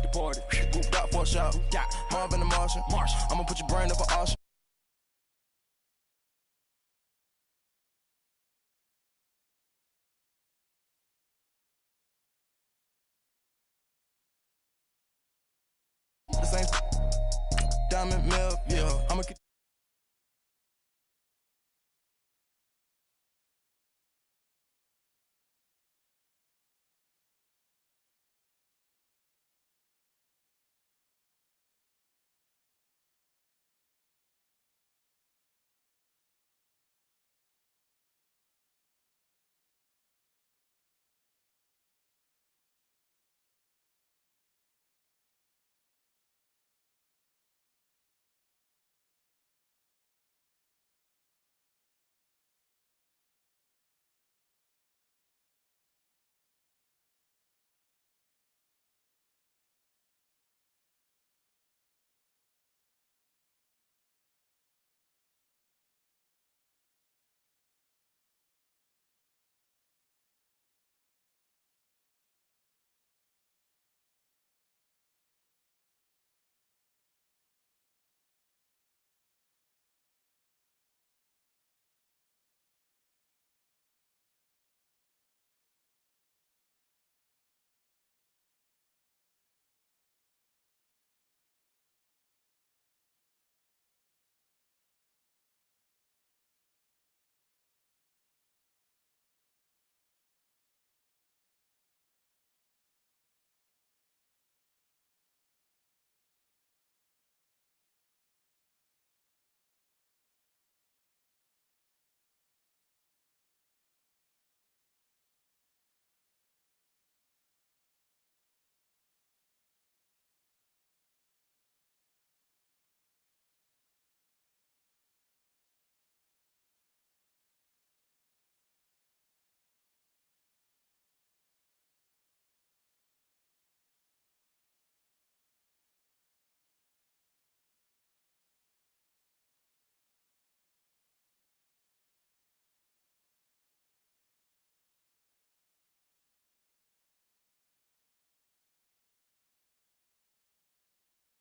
deported. Booped out for a shot. Marvin the Martian. I'ma put your brain up for auction. The same diamond milk, yeah. I'ma get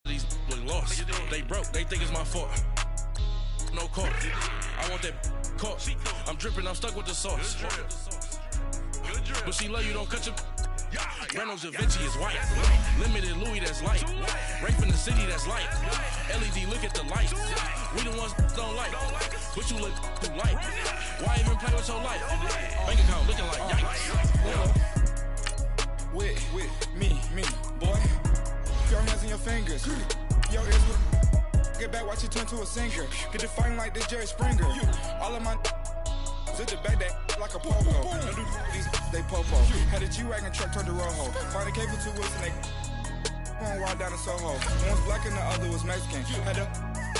These look lost. They broke, they think it's my fault. No court. I want that court. I'm dripping, I'm stuck with the sauce. But she love you, don't cut your. Reynolds Da Vinci is white. Limited Louis, that's light. Rape in the city, that's light. LED, look at the light. We the ones don't like. But you look too light. Why even play with your life? Bank account looking like yikes. With me, boy. Your hands and your fingers. Your ears with get back, watch you turn to a singer. Get to fighting like this Jerry Springer. All of my zip the back that like a pogo. These they popo. Had a G-Wagon truck turned to Rojo. Find a cable 2 wheels and they going wild down in Soho. One was black and the other was Mexican. Had a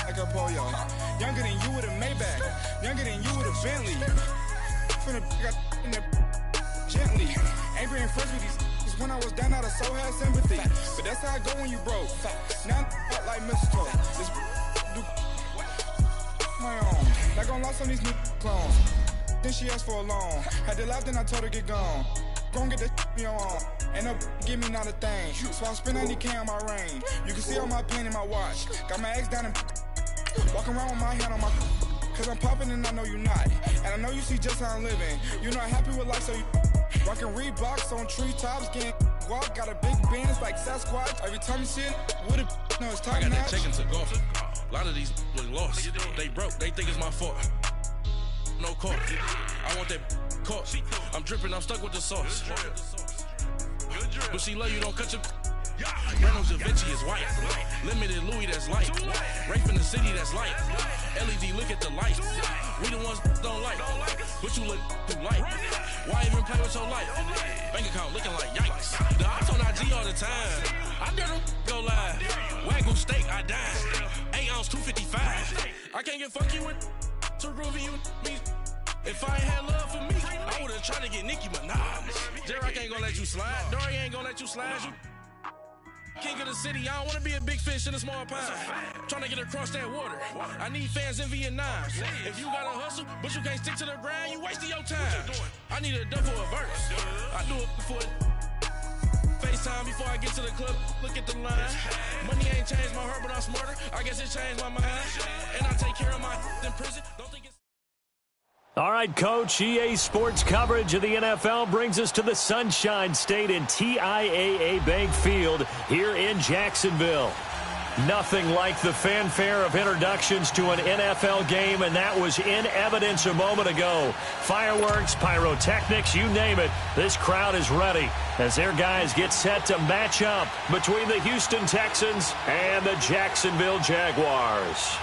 like a pollo. Younger than you with a Maybach. Younger than you with a Bentley. From the got in the gently. Angry and friends with these. When I was down, I so had sympathy. But that's how I go when you broke. Now I'm like mistletoe. This do my own. Not gonna lost on these new clones. Then she asked for a loan. Had to laugh, then I told her get gone. Gon' get that me on. Ain't no give me not a thing. So I spend 90K on my ring. You can see all my pain in my watch. Got my ex down and walking around with my hand on my. Cause I'm popping and I know you not. And I know you see just how I'm living. You're not happy with life, so you. Rockin' Reeboks on treetops, getting guap, got a big Benz like Sasquatch. Every time you see it, with it, no, it's top I got notch. that chicken to golf. A lot of these look lost. They broke, they think it's my fault. No court. I want that court. I'm dripping, I'm stuck with the sauce. But she love you, don't cut your. Reynolds Da Vinci is white. Limited Louis, that's light. Rape in the city, that's light. LED, look at the light. We the ones don't like. But you look too light. Why even play with your life? Bank account looking like yikes. The ops on IG all the time. I dare them go live. Wagyu steak, I died. 8 ounce, 255. I can't get fuck you with too groovy you me. If I ain't had love for me, I would've tried to get Nicki Minaj. J-Rock ain't gonna let you slide. Dory ain't gonna let you slide. You king of the city, I don't wanna be a big fish in a small pond. Trying to get across that water. I need fans in Vietnam. If you gotta hustle, but you can't stick to the grind, you wasting your time. I need a double a verse. I do it for FaceTime before I get to the club. Look at the line. Money ain't changed my heart, but I'm smarter. I guess it changed my mind. And I take care of my in prison. Don't think it's... All right, Coach, EA Sports coverage of the NFL brings us to the Sunshine State in TIAA Bank Field here in Jacksonville. Nothing like the fanfare of introductions to an NFL game, and that was in evidence a moment ago. Fireworks, pyrotechnics, you name it. This crowd is ready as their guys get set to match up between the Houston Texans and the Jacksonville Jaguars.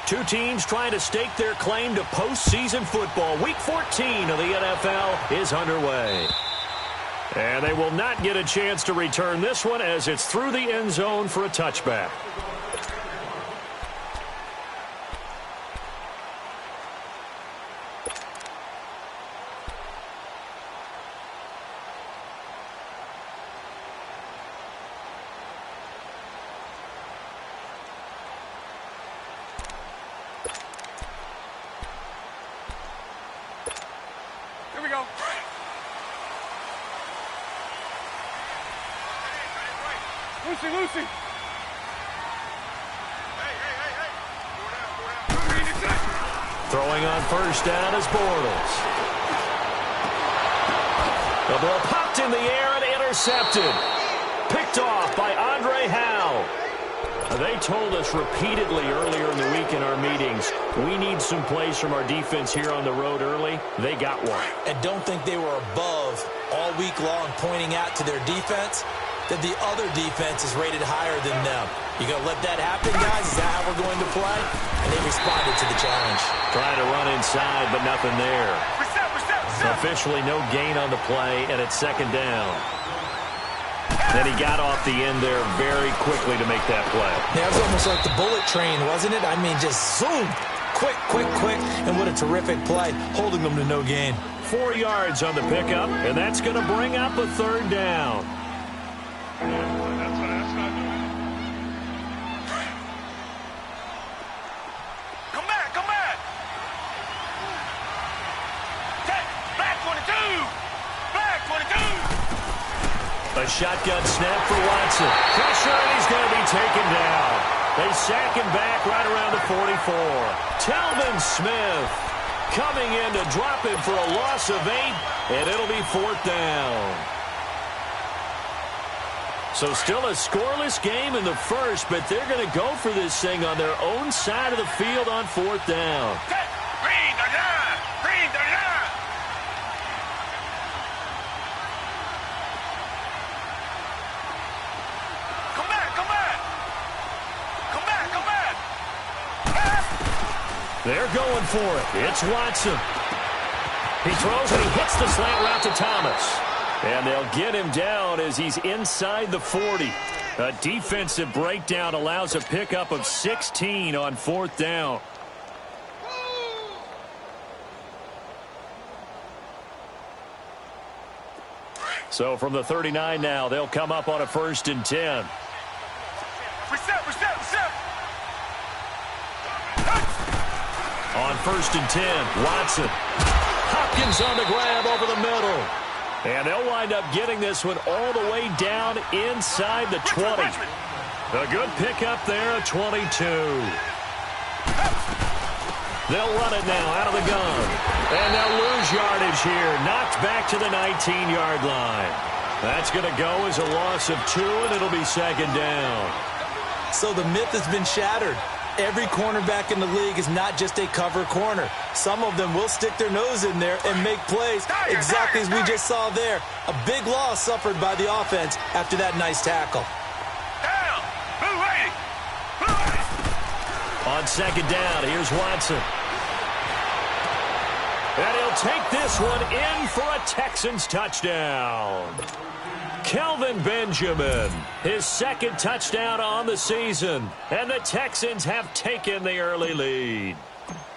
Two teams trying to stake their claim to postseason football. Week 14 of the NFL is underway. And they will not get a chance to return this one as it's through the end zone for a touchback. Lucy. Throwing on first down is Bortles. The ball popped in the air and intercepted. Picked off by Andre Howe. They told us repeatedly earlier in the week in our meetings, we need some plays from our defense here on the road early. They got one. And don't think they were above all week long pointing out to their defense that the other defense is rated higher than them. You going to let that happen, guys? Is that how we're going to play? And they responded to the challenge. Trying to run inside, but nothing there. Officially no gain on the play, and it's second down. Then he got off the end there very quickly to make that play. Yeah, it was almost like the bullet train, wasn't it? I mean, just zoom. Quick, quick, quick. And what a terrific play, holding them to no gain. 4 yards on the pickup, and that's going to bring up a third down. A shotgun snap for Watson. Pressure, and he's going to be taken down. They sack him back right around the 44. Talvin Smith coming in to drop him for a loss of 8, and it'll be fourth down. So still a scoreless game in the first, but they're going to go for this thing on their own side of the field on fourth down. They're going for it. It's Watson. He throws and he hits the slant route to Thomas. And they'll get him down as he's inside the 40. A defensive breakdown allows a pickup of 16 on fourth down. So from the 39 now, they'll come up on a 1st and 10. Reset. On 1st and 10, Watson. Hopkins on the grab over the middle. And they'll wind up getting this one all the way down inside the 20. A good pickup there at 22. They'll run it now out of the gun. And they'll lose yardage here. Knocked back to the 19-yard line. That's going to go as a loss of 2, and it'll be second down. So the myth has been shattered. Every cornerback in the league is not just a cover corner. Some of them will stick their nose in there and make plays exactly as we just saw there. A big loss suffered by the offense after that nice tackle. On second down, here's Watson. And he'll take this one in for a Texans touchdown. Kelvin Benjamin, his second touchdown on the season. And the Texans have taken the early lead.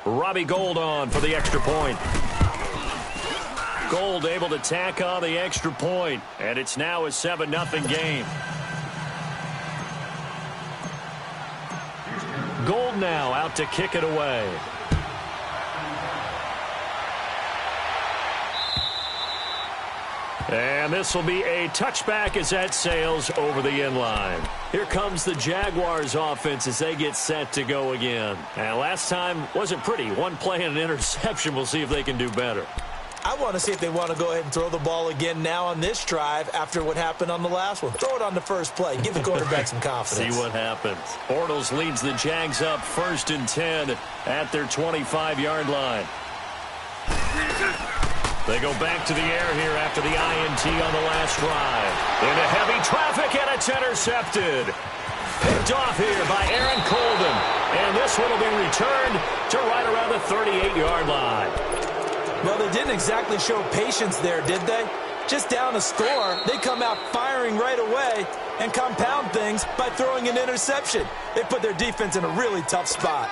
Robbie Gould on for the extra point. Gould able to tack on the extra point. And it's now a 7-0 game. Gold now out to kick it away. And this will be a touchback as that sails over the end line. Here comes the Jaguars offense as they get set to go again. And last time wasn't pretty. One play and an interception. We'll see if they can do better. I want to see if they want to go ahead and throw the ball again now on this drive after what happened on the last one. Throw it on the first play. Give the quarterback some confidence. See what happens. Bortles leads the Jags up 1st and 10 at their 25-yard line. They go back to the air here after the INT on the last drive. Into heavy traffic, and it's intercepted. Picked off here by Aaron Colvin. And this one will be returned to right around the 38-yard line. Well, they didn't exactly show patience there, did they? Just down a score, they come out firing right away and compound things by throwing an interception. They put their defense in a really tough spot.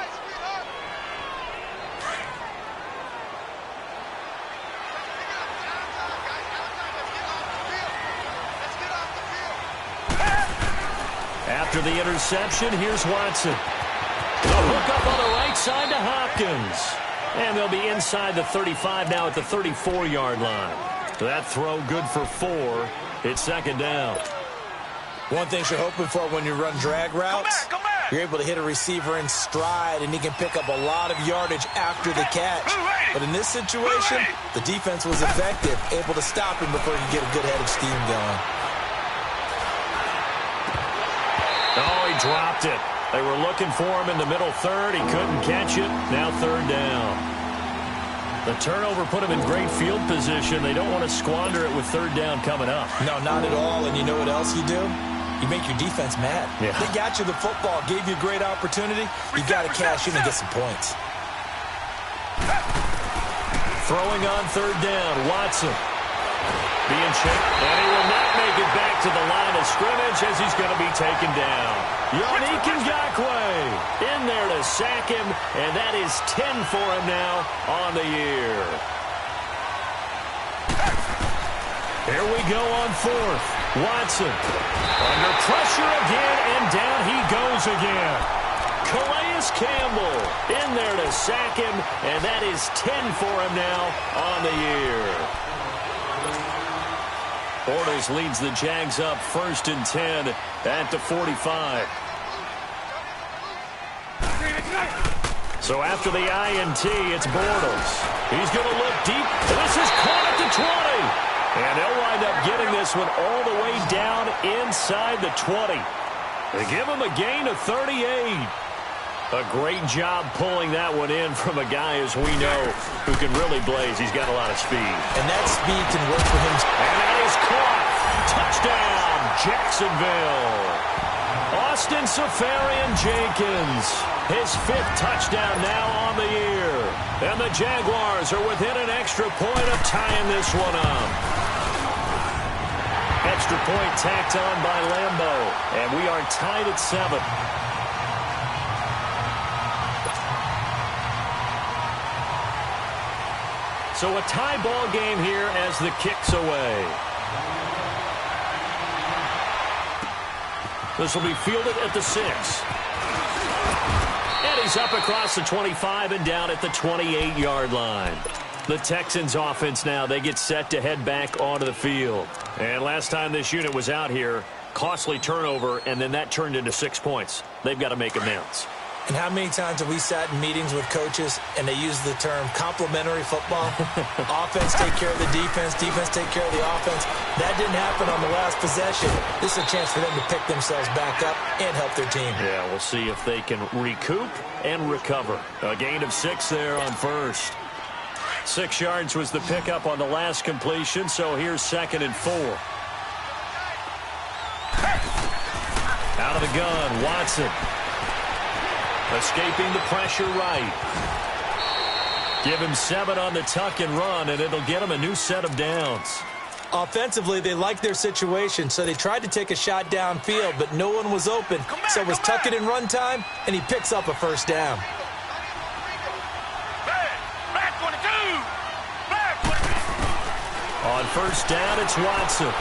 After the interception, here's Watson. The hook up on the right side to Hopkins. And they'll be inside the 35 now at the 34-yard line. That throw good for 4. It's 2nd down. One thing you're hoping for when you run drag routes, you're able to hit a receiver in stride, and he can pick up a lot of yardage after the catch. But in this situation, the defense was effective, able to stop him before he could get a good head of steam going. Oh, he dropped it. They were looking for him in the middle third. He couldn't catch it. Now 3rd down. The turnover put him in great field position. They don't want to squander it with 3rd down coming up. No, not at all. And you know what else you do? You make your defense mad. Yeah. They got you the football, gave you a great opportunity. You got to cash in and get some points. Throwing on 3rd down, Watson. Being checked, and he will not make it back to the line of scrimmage as he's going to be taken down. Yannick Ngakoue in there to sack him, and that is 10 for him now on the year. Here we go on 4th. Watson under pressure again, and down he goes again. Calais Campbell in there to sack him, and that is 10 for him now on the year. Bortles leads the Jags up 1st and 10 at the 45. So after the INT, it's Bortles. He's going to look deep. This is caught at the 20. And they'll wind up getting this one all the way down inside the 20. They give him a gain of 38. A great job pulling that one in from a guy, as we know, who can really blaze. He's got a lot of speed. And that speed can work for him. And that is caught. Touchdown, Jacksonville. Austin Seferian-Jenkins, his 5th touchdown now on the year. And the Jaguars are within an extra point of tying this one up. Extra point tacked on by Lambeau. And we are tied at 7. So a tie ball game here as the kick's away. This will be fielded at the 6. And he's up across the 25 and down at the 28-yard line. The Texans offense now, they get set to head back onto the field. And last time this unit was out here, costly turnover, and then that turned into 6 points. They've got to make amends. And how many times have we sat in meetings with coaches and they use the term complementary football? Offense take care of the defense, defense take care of the offense. That didn't happen on the last possession. This is a chance for them to pick themselves back up and help their team. Yeah, we'll see if they can recoup and recover. A gain of 6 there on 1st. 6 yards was the pickup on the last completion, so here's 2nd and 4. Out of the gun, Watson. Escaping the pressure right. Give him 7 on the tuck and run, and it'll get him a new set of downs. Offensively, they like their situation, so they tried to take a shot downfield, but no one was open. So it was tuck it and run time, and he picks up a 1st down. On 1st down, it's Watson.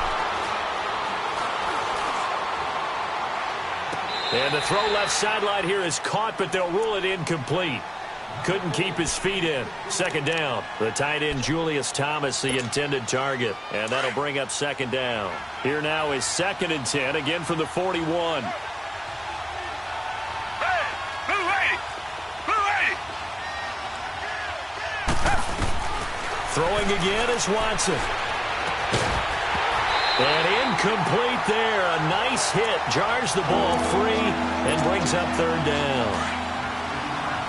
And the throw left sideline here is caught, but they'll rule it incomplete. Couldn't keep his feet in. Second down. The tight end, Julius Thomas, the intended target. And that'll bring up second down. Here now is 2nd and 10, again from the 41. Throwing again is Watson. And incomplete there. A nice hit. Jars the ball free and brings up 3rd down.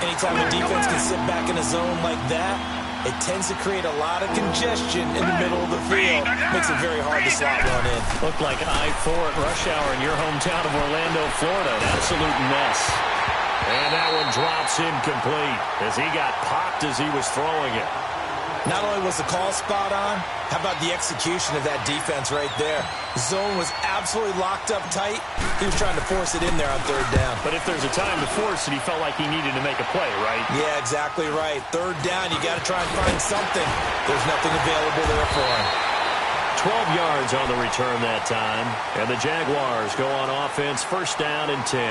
Anytime a defense can sit back in a zone like that, it tends to create a lot of congestion in the middle of the field. Makes it very hard to slot one in. Looked like I-4 at rush hour in your hometown of Orlando, Florida. An absolute mess. And that one drops incomplete as he got popped as he was throwing it. Not only was the call spot on, how about the execution of that defense right there? Zone was absolutely locked up tight. He was trying to force it in there on 3rd down. But if there's a time to force it, he felt like he needed to make a play, right? Yeah, exactly right. 3rd down, you got to try and find something. There's nothing available there for him. 12 yards on the return that time. And the Jaguars go on offense, 1st down and 10.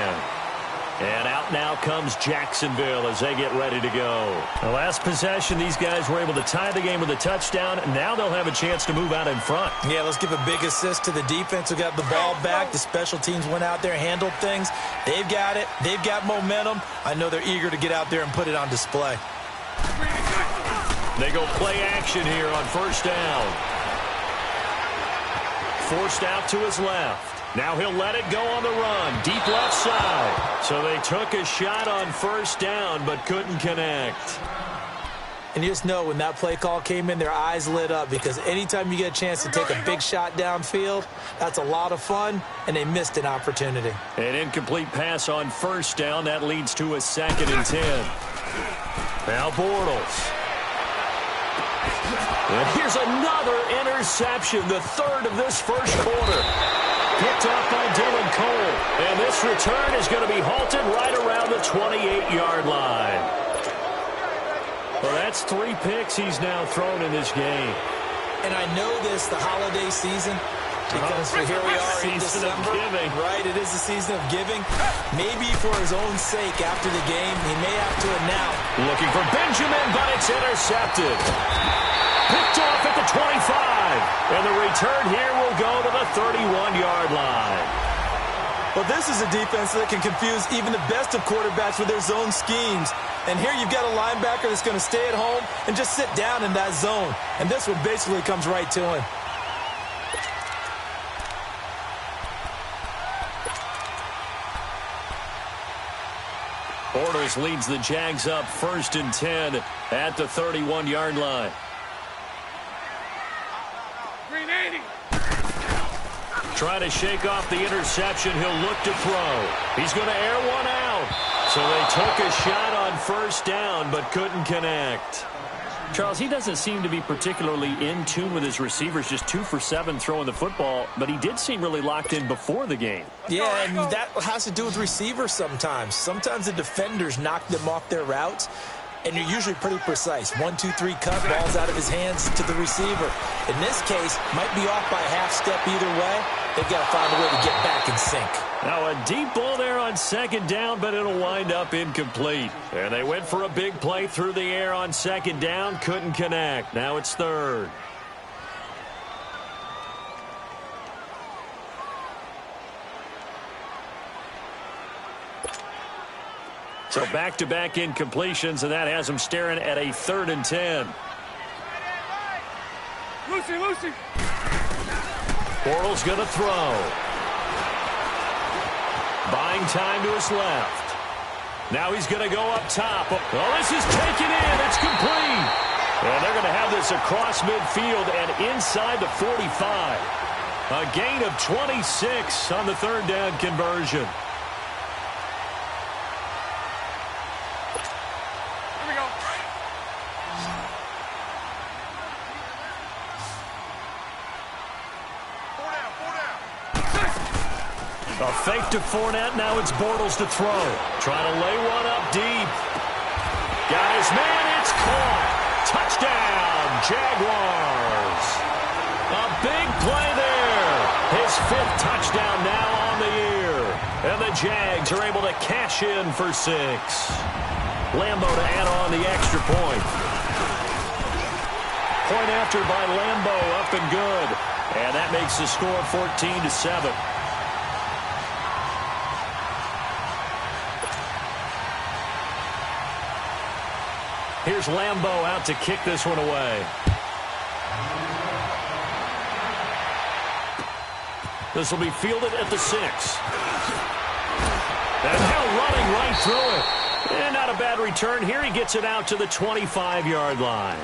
And out now comes Jacksonville as they get ready to go. The last possession, these guys were able to tie the game with a touchdown. Now they'll have a chance to move out in front. Yeah, let's give a big assist to the defense who got the ball back. The special teams went out there, handled things. They've got it. They've got momentum. I know they're eager to get out there and put it on display. They go play action here on 1st down. Forced out to his left. Now he'll let it go on the run. Deep left side. So they took a shot on 1st down but couldn't connect. And you just know when that play call came in, their eyes lit up because anytime you get a chance to take a big shot downfield, that's a lot of fun, and they missed an opportunity. An incomplete pass on 1st down. That leads to a 2nd and 10. Now Bortles. And here's another interception, the 3rd of this 1st quarter. Picked off by Dylan Cole. And this return is going to be halted right around the 28-yard line. Well, that's 3 picks he's now thrown in this game. And I know this, the holiday season, because here we are in December. Right, it is the season of giving. Maybe for his own sake after the game, he may have to announce. Looking for Benjamin, but it's intercepted. Picked off at the 25. And the return here will go to the 31-yard line. Well, this is a defense that can confuse even the best of quarterbacks with their zone schemes. And here you've got a linebacker that's going to stay at home and just sit down in that zone. And this one basically comes right to him. Bortles leads the Jags up 1st and 10 at the 31-yard line. Trying to shake off the interception. He'll look to throw. He's going to air one out. So they took a shot on 1st down, but couldn't connect. Charles, he doesn't seem to be particularly in tune with his receivers, just 2 for 7 throwing the football, but he did seem really locked in before the game. Yeah, and that has to do with receivers sometimes. Sometimes the defenders knock them off their routes, and you're usually pretty precise. 1, 2, 3 cut, balls out of his hands to the receiver. In this case, might be off by a half step either way. They've got to find a way to get back in sync. Now a deep ball there on 2nd down, but it'll wind up incomplete. And they went for a big play through the air on 2nd down, couldn't connect. Now it's 3rd. So back-to-back incompletions, and that has them staring at a 3rd and 10. Lucy. Bortles going to throw. Buying time to his left. Now he's going to go up top. Oh, this is taken in. It's complete. And they're going to have this across midfield and inside the 45. A gain of 26 on the 3rd down conversion. A fake to Fournette. Now it's Bortles to throw. Trying to lay one up deep. Got his man. It's caught. Touchdown, Jaguars. A big play there. His 5th touchdown now on the year. And the Jags are able to cash in for 6. Lambo to add on the extra point. Point after by Lambo, up and good. And that makes the score 14-7. Here's Lambo out to kick this one away. This will be fielded at the 6. And now running right through it. And not a bad return here. He gets it out to the 25-yard line.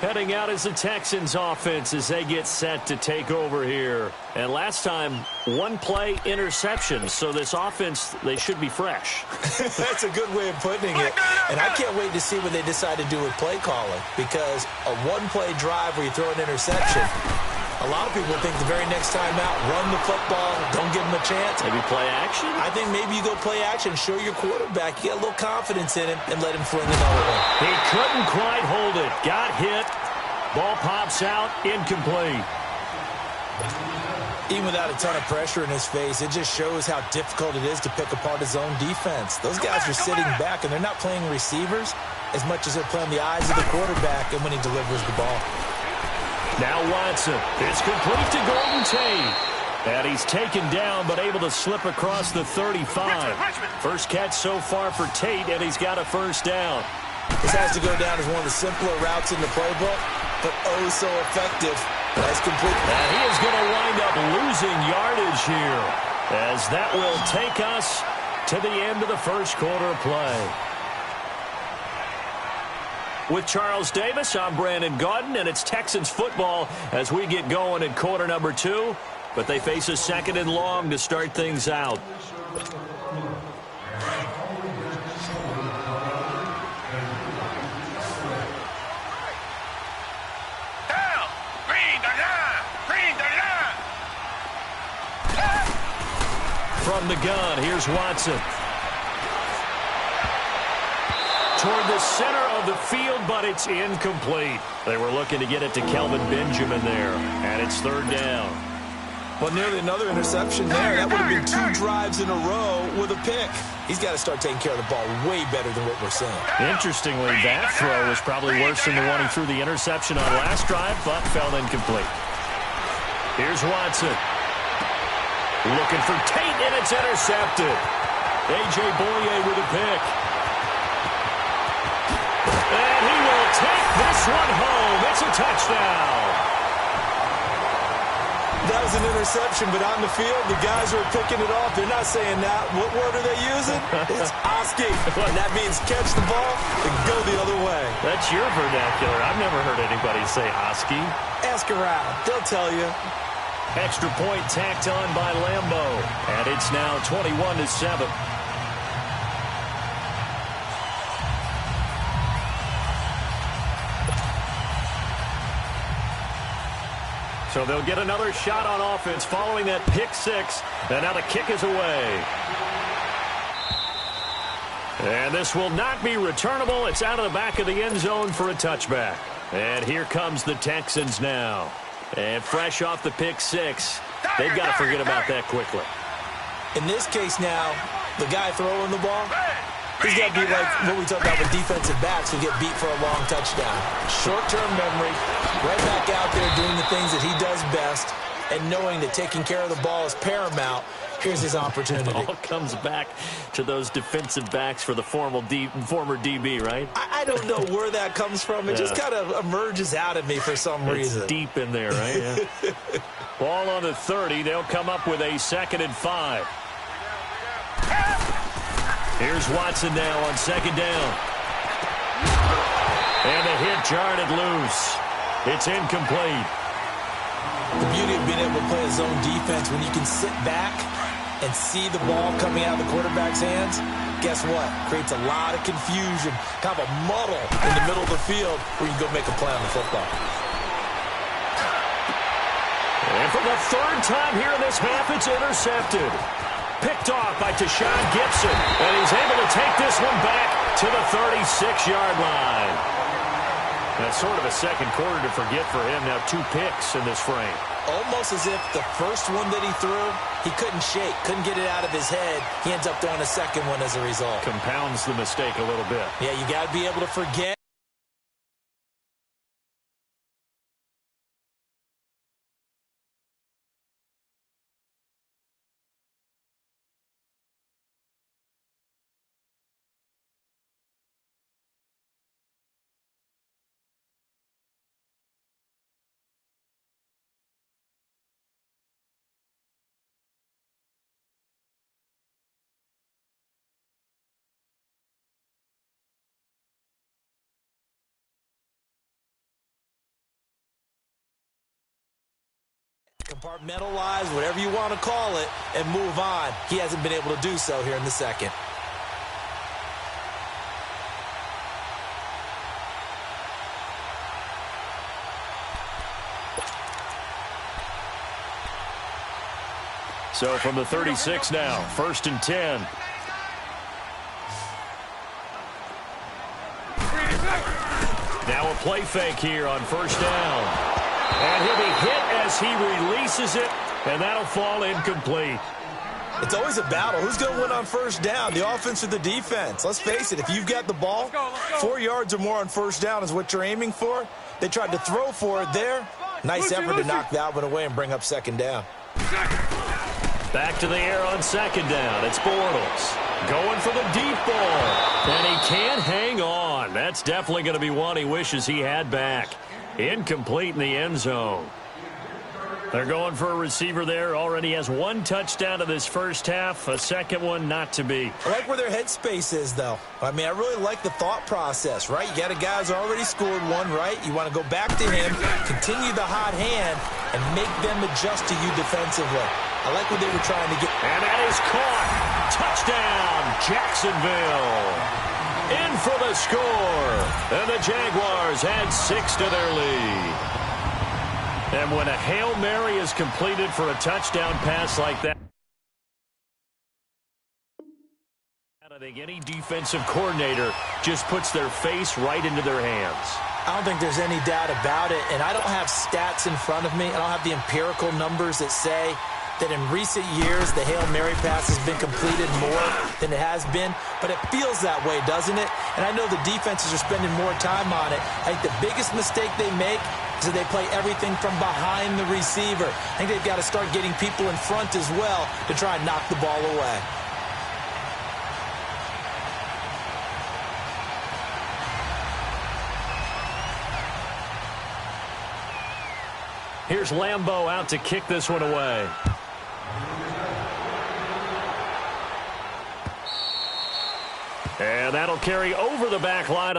Heading out is the Texans offense as they get set to take over here. And last time, one play interception. So this offense, they should be fresh. That's a good way of putting it. And I can't wait to see what they decide to do with play calling. Because a one-play drive where you throw an interception, a lot of people think the very next time out, run the football, don't give them a chance. Maybe play action? I think maybe you go play action, show your quarterback, you get a little confidence in him, and let him fling another one. He couldn't quite hold it. Got hit. Ball pops out, incomplete. Even without a ton of pressure in his face, it just shows how difficult it is to pick apart his own defense. Those guys are sitting back, and they're not playing receivers as much as they're playing the eyes of the quarterback and when he delivers the ball. Now Watson. It's complete to Golden Tate. And he's taken down but able to slip across the 35. First catch so far for Tate, and he's got a first down. This has to go down as one of the simpler routes in the playbook, but oh so effective. That's complete. And he is going to wind up losing yardage here, as that will take us to the end of the first quarter of play. With Charles Davis, I'm Brandon Gaudin, and it's Texans football as we get going in quarter number 2. But they face a 2nd and long to start things out. From the gun, here's Watson. Toward the center of the field, but it's incomplete. They were looking to get it to Kelvin Benjamin there, and it's 3rd down. Well, nearly another interception there. That would have been 2 drives in a row with a pick. He's got to start taking care of the ball way better than what we're seeing. Interestingly, that throw was probably worse than the one he threw the interception on last drive, but fell incomplete. Here's Watson. Looking for Tate, and it's intercepted. A.J. Boye with a pick. And he will take this one home. It's a touchdown. That was an interception, but on the field, the guys who are picking it off, they're not saying that. What word are they using? It's Oski. And that means catch the ball and go the other way. That's your vernacular. I've never heard anybody say Oski. Ask around. They'll tell you. Extra point tacked on by Lambo. And it's now 21-7. So they'll get another shot on offense following that pick 6. And now the kick is away. And this will not be returnable. It's out of the back of the end zone for a touchback. And here comes the Texans now. And fresh off the pick 6, they've got to forget about that quickly. In this case now, the guy throwing the ball, he's got to be like what we talked about with defensive backs who get beat for a long touchdown. Short-term memory, right back out there doing the things that he does best, and knowing that taking care of the ball is paramount. Here's his opportunity. It all comes back to those defensive backs for the former DB, right? I don't know where that comes from. It just kind of emerges out of me for some reason. It's deep in there, right? Yeah. Ball on the 30. They'll come up with a 2nd and 5. Here's Watson now on 2nd down. And the hit jarred it loose. It's incomplete. The beauty of being able to play a zone defense when you can sit back and see the ball coming out of the quarterback's hands, guess what? Creates a lot of confusion, kind of a muddle in the middle of the field where you go make a play on the football. And for the 3rd time here in this half, it's intercepted. Picked off by Tashawn Gibson, and he's able to take this one back to the 36-yard line. That's sort of a second quarter to forget for him. Now 2 picks in this frame. Almost as if the first one that he threw, he couldn't shake, couldn't get it out of his head. He ends up throwing a second one as a result. Compounds the mistake a little bit. Yeah, you got to be able to forget. Compartmentalize, whatever you want to call it, and move on. He hasn't been able to do so here in the second. So from the 36 now, 1st and 10. Now a play fake here on 1st down. And he'll be hit as he releases it, and that'll fall incomplete. It's always a battle. Who's going to win on 1st down, the offense or the defense? Let's face it, if you've got the ball, 4 yards or more on 1st down is what you're aiming for. They tried to throw for it there. Nice effort to knock that one away and bring up 2nd down. Back to the air on 2nd down. It's Bortles going for the deep ball, and he can't hang on. That's definitely going to be one he wishes he had back. Incomplete in the end zone. They're going for a receiver there. Already has 1 touchdown to this first half. A second one not to be. I like where their headspace is, though. I mean, I really like the thought process, right? You got a guy who's already scored 1, right? You want to go back to him, continue the hot hand, and make them adjust to you defensively. I like what they were trying to get. And that is caught. Touchdown, Jacksonville. In for the score. And the Jaguars add 6 to their lead. And when a Hail Mary is completed for a touchdown pass like that, I think any defensive coordinator just puts their face right into their hands. I don't think there's any doubt about it. And I don't have stats in front of me. I don't have the empirical numbers that say that in recent years the Hail Mary pass has been completed more than it has been, but it feels that way, doesn't it? And I know the defenses are spending more time on it. I think the biggest mistake they make is that they play everything from behind the receiver. I think they've got to start getting people in front as well to try and knock the ball away. Here's Lambeau out to kick this one away. And that'll carry over the back line.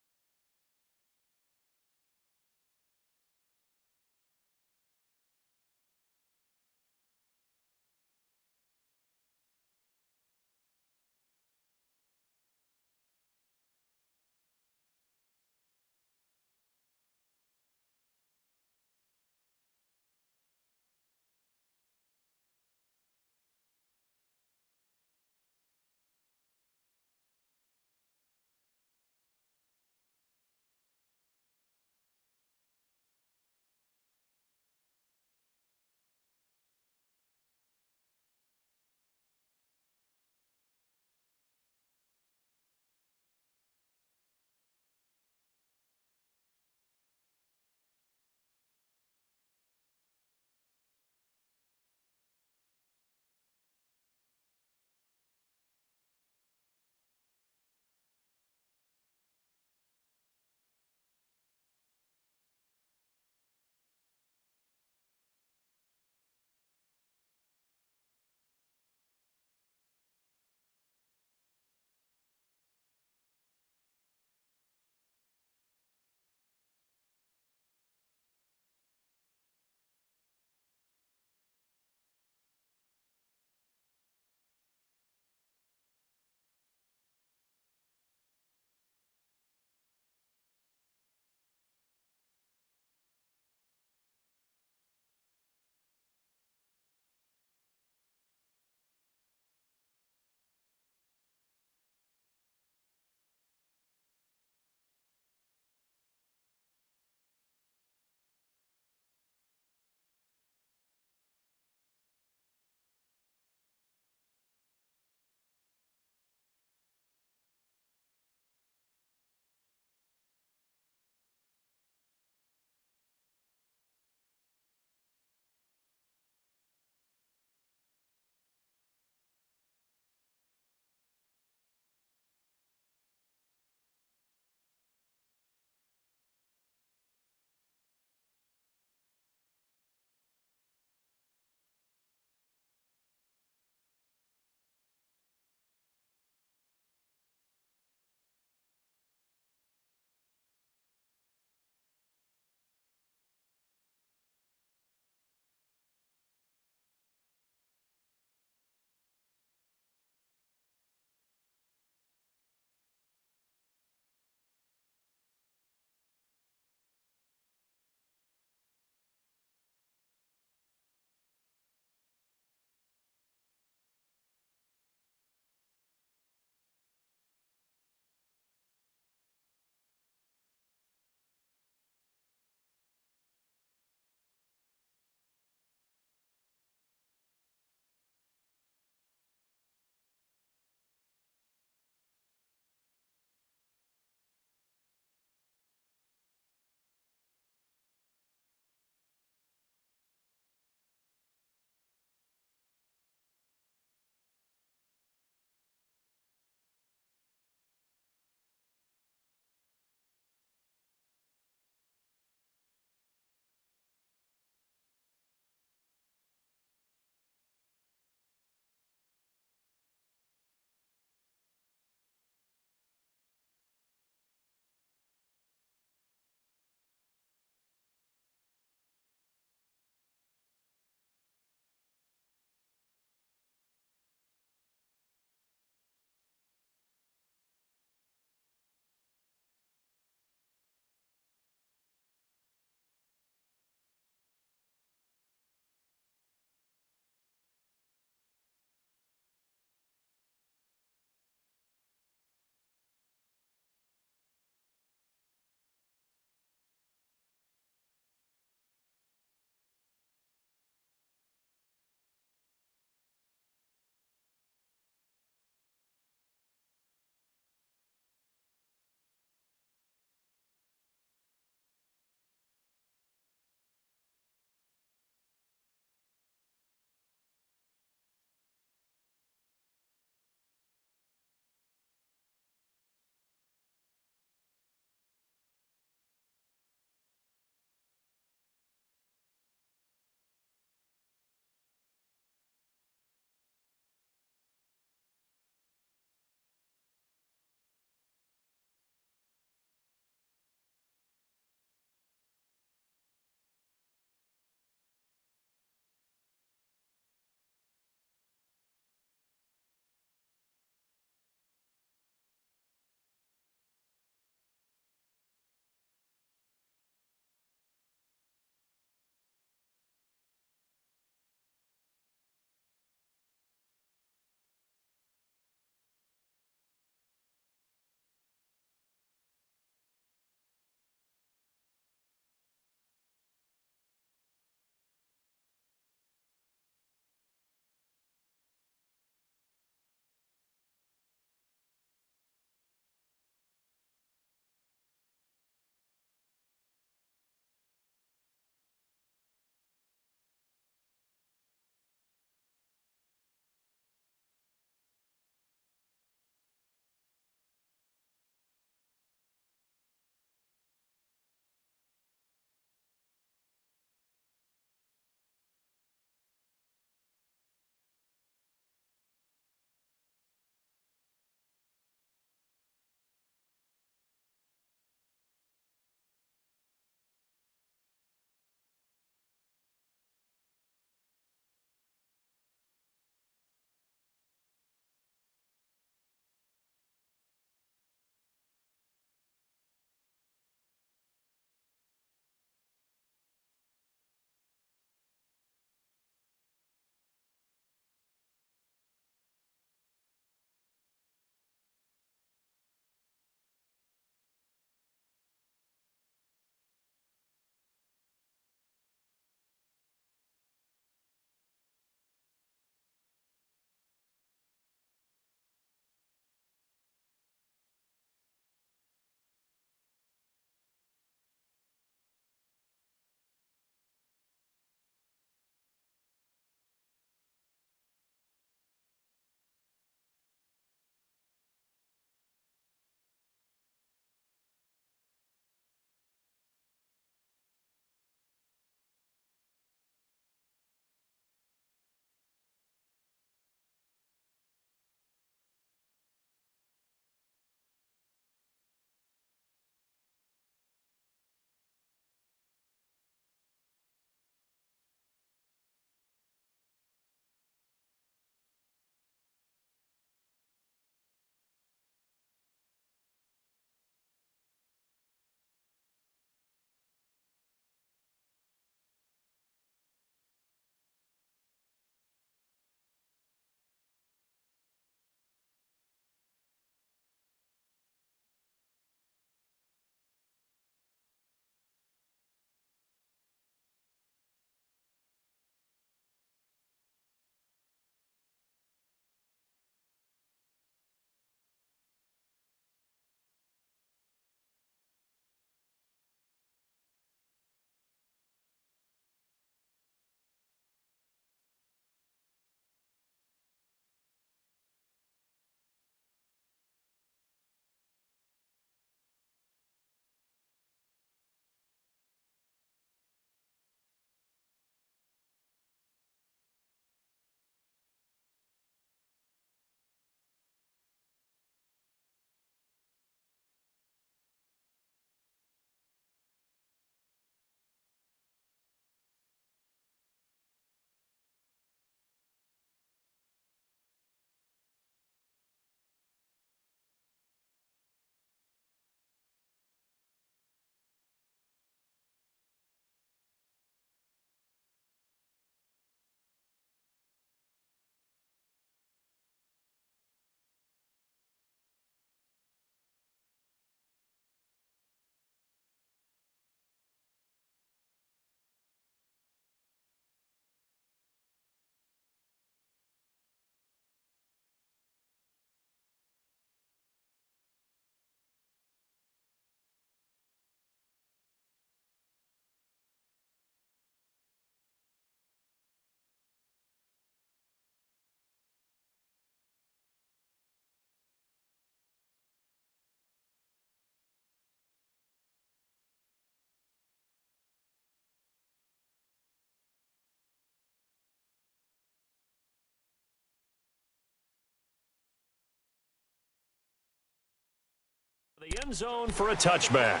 The end zone for a touchback.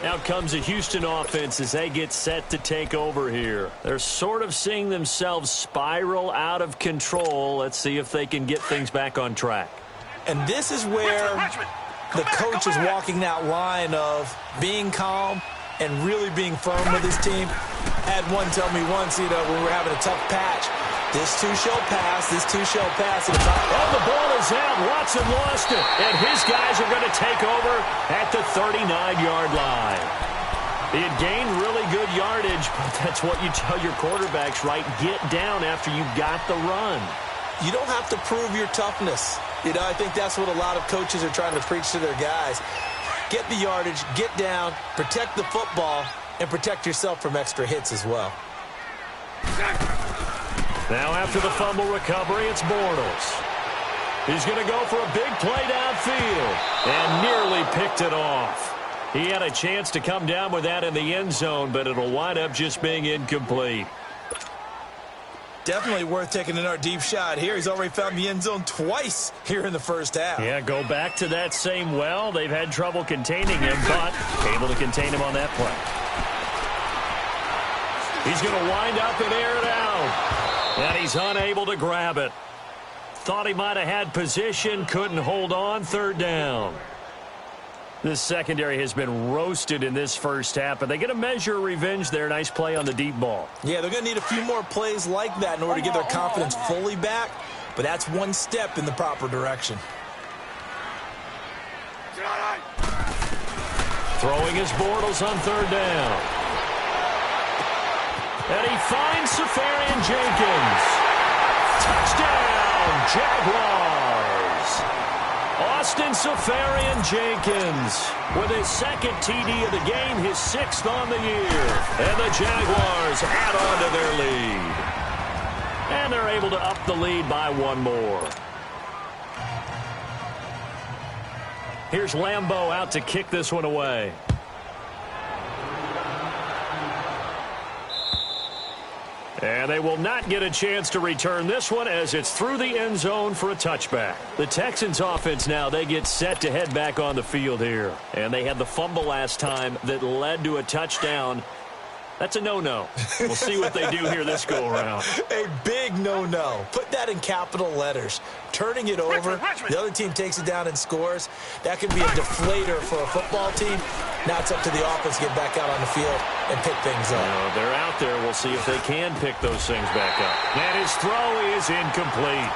Out comes the Houston offense as they get set to take over here. They're sort of seeing themselves spiral out of control. Let's see if they can get things back on track. And this is where the coach is walking that line of being calm and really being firm with his team. I had one tell me once, when we were having a tough patch, this too shall pass, this too shall pass. And the ball is out. Watson lost it. And his guys are going to take over at the 39-yard line. He had gained really good yardage, but that's what you tell your quarterbacks, right? Get down after you got the run. You don't have to prove your toughness. I think that's what a lot of coaches are trying to preach to their guys. Get the yardage, get down, protect the football, and protect yourself from extra hits as well. Now after the fumble recovery, it's Bortles. He's going to go for a big play downfield and nearly picked it off. He had a chance to come down with that in the end zone, but it'll wind up just being incomplete. Definitely worth taking another deep shot here. He's already found the end zone twice here in the first half. Yeah, go back to that same well. They've had trouble containing him, but able to contain him on that play. He's going to wind up and air it out. And he's unable to grab it. Thought he might have had position, couldn't hold on, third down. This secondary has been roasted in this first half, but they get a measure of revenge there. Nice play on the deep ball. Yeah, they're going to need a few more plays like that in order to get their confidence fully back, but that's one step in the proper direction. Throwing his Bortles on third down. And he finds Safarian Jenkins. Touchdown, Jaguars. Austin Safarian-Jenkins with his second TD of the game, his sixth on the year. And the Jaguars add on to their lead. And they're able to up the lead by one more. Here's Lambeau out to kick this one away. And they will not get a chance to return this one as it's through the end zone for a touchback. The Texans offense now, they get set to head back on the field here. And they had the fumble last time that led to a touchdown. That's a no-no. We'll see what they do here this go-around. A big no-no. Put that in capital letters. Turning it over, the other team takes it down and scores. That could be a deflator for a football team. Now it's up to the offense to get back out on the field and pick things up. They're out there. We'll see if they can pick those things back up. And his throw is incomplete.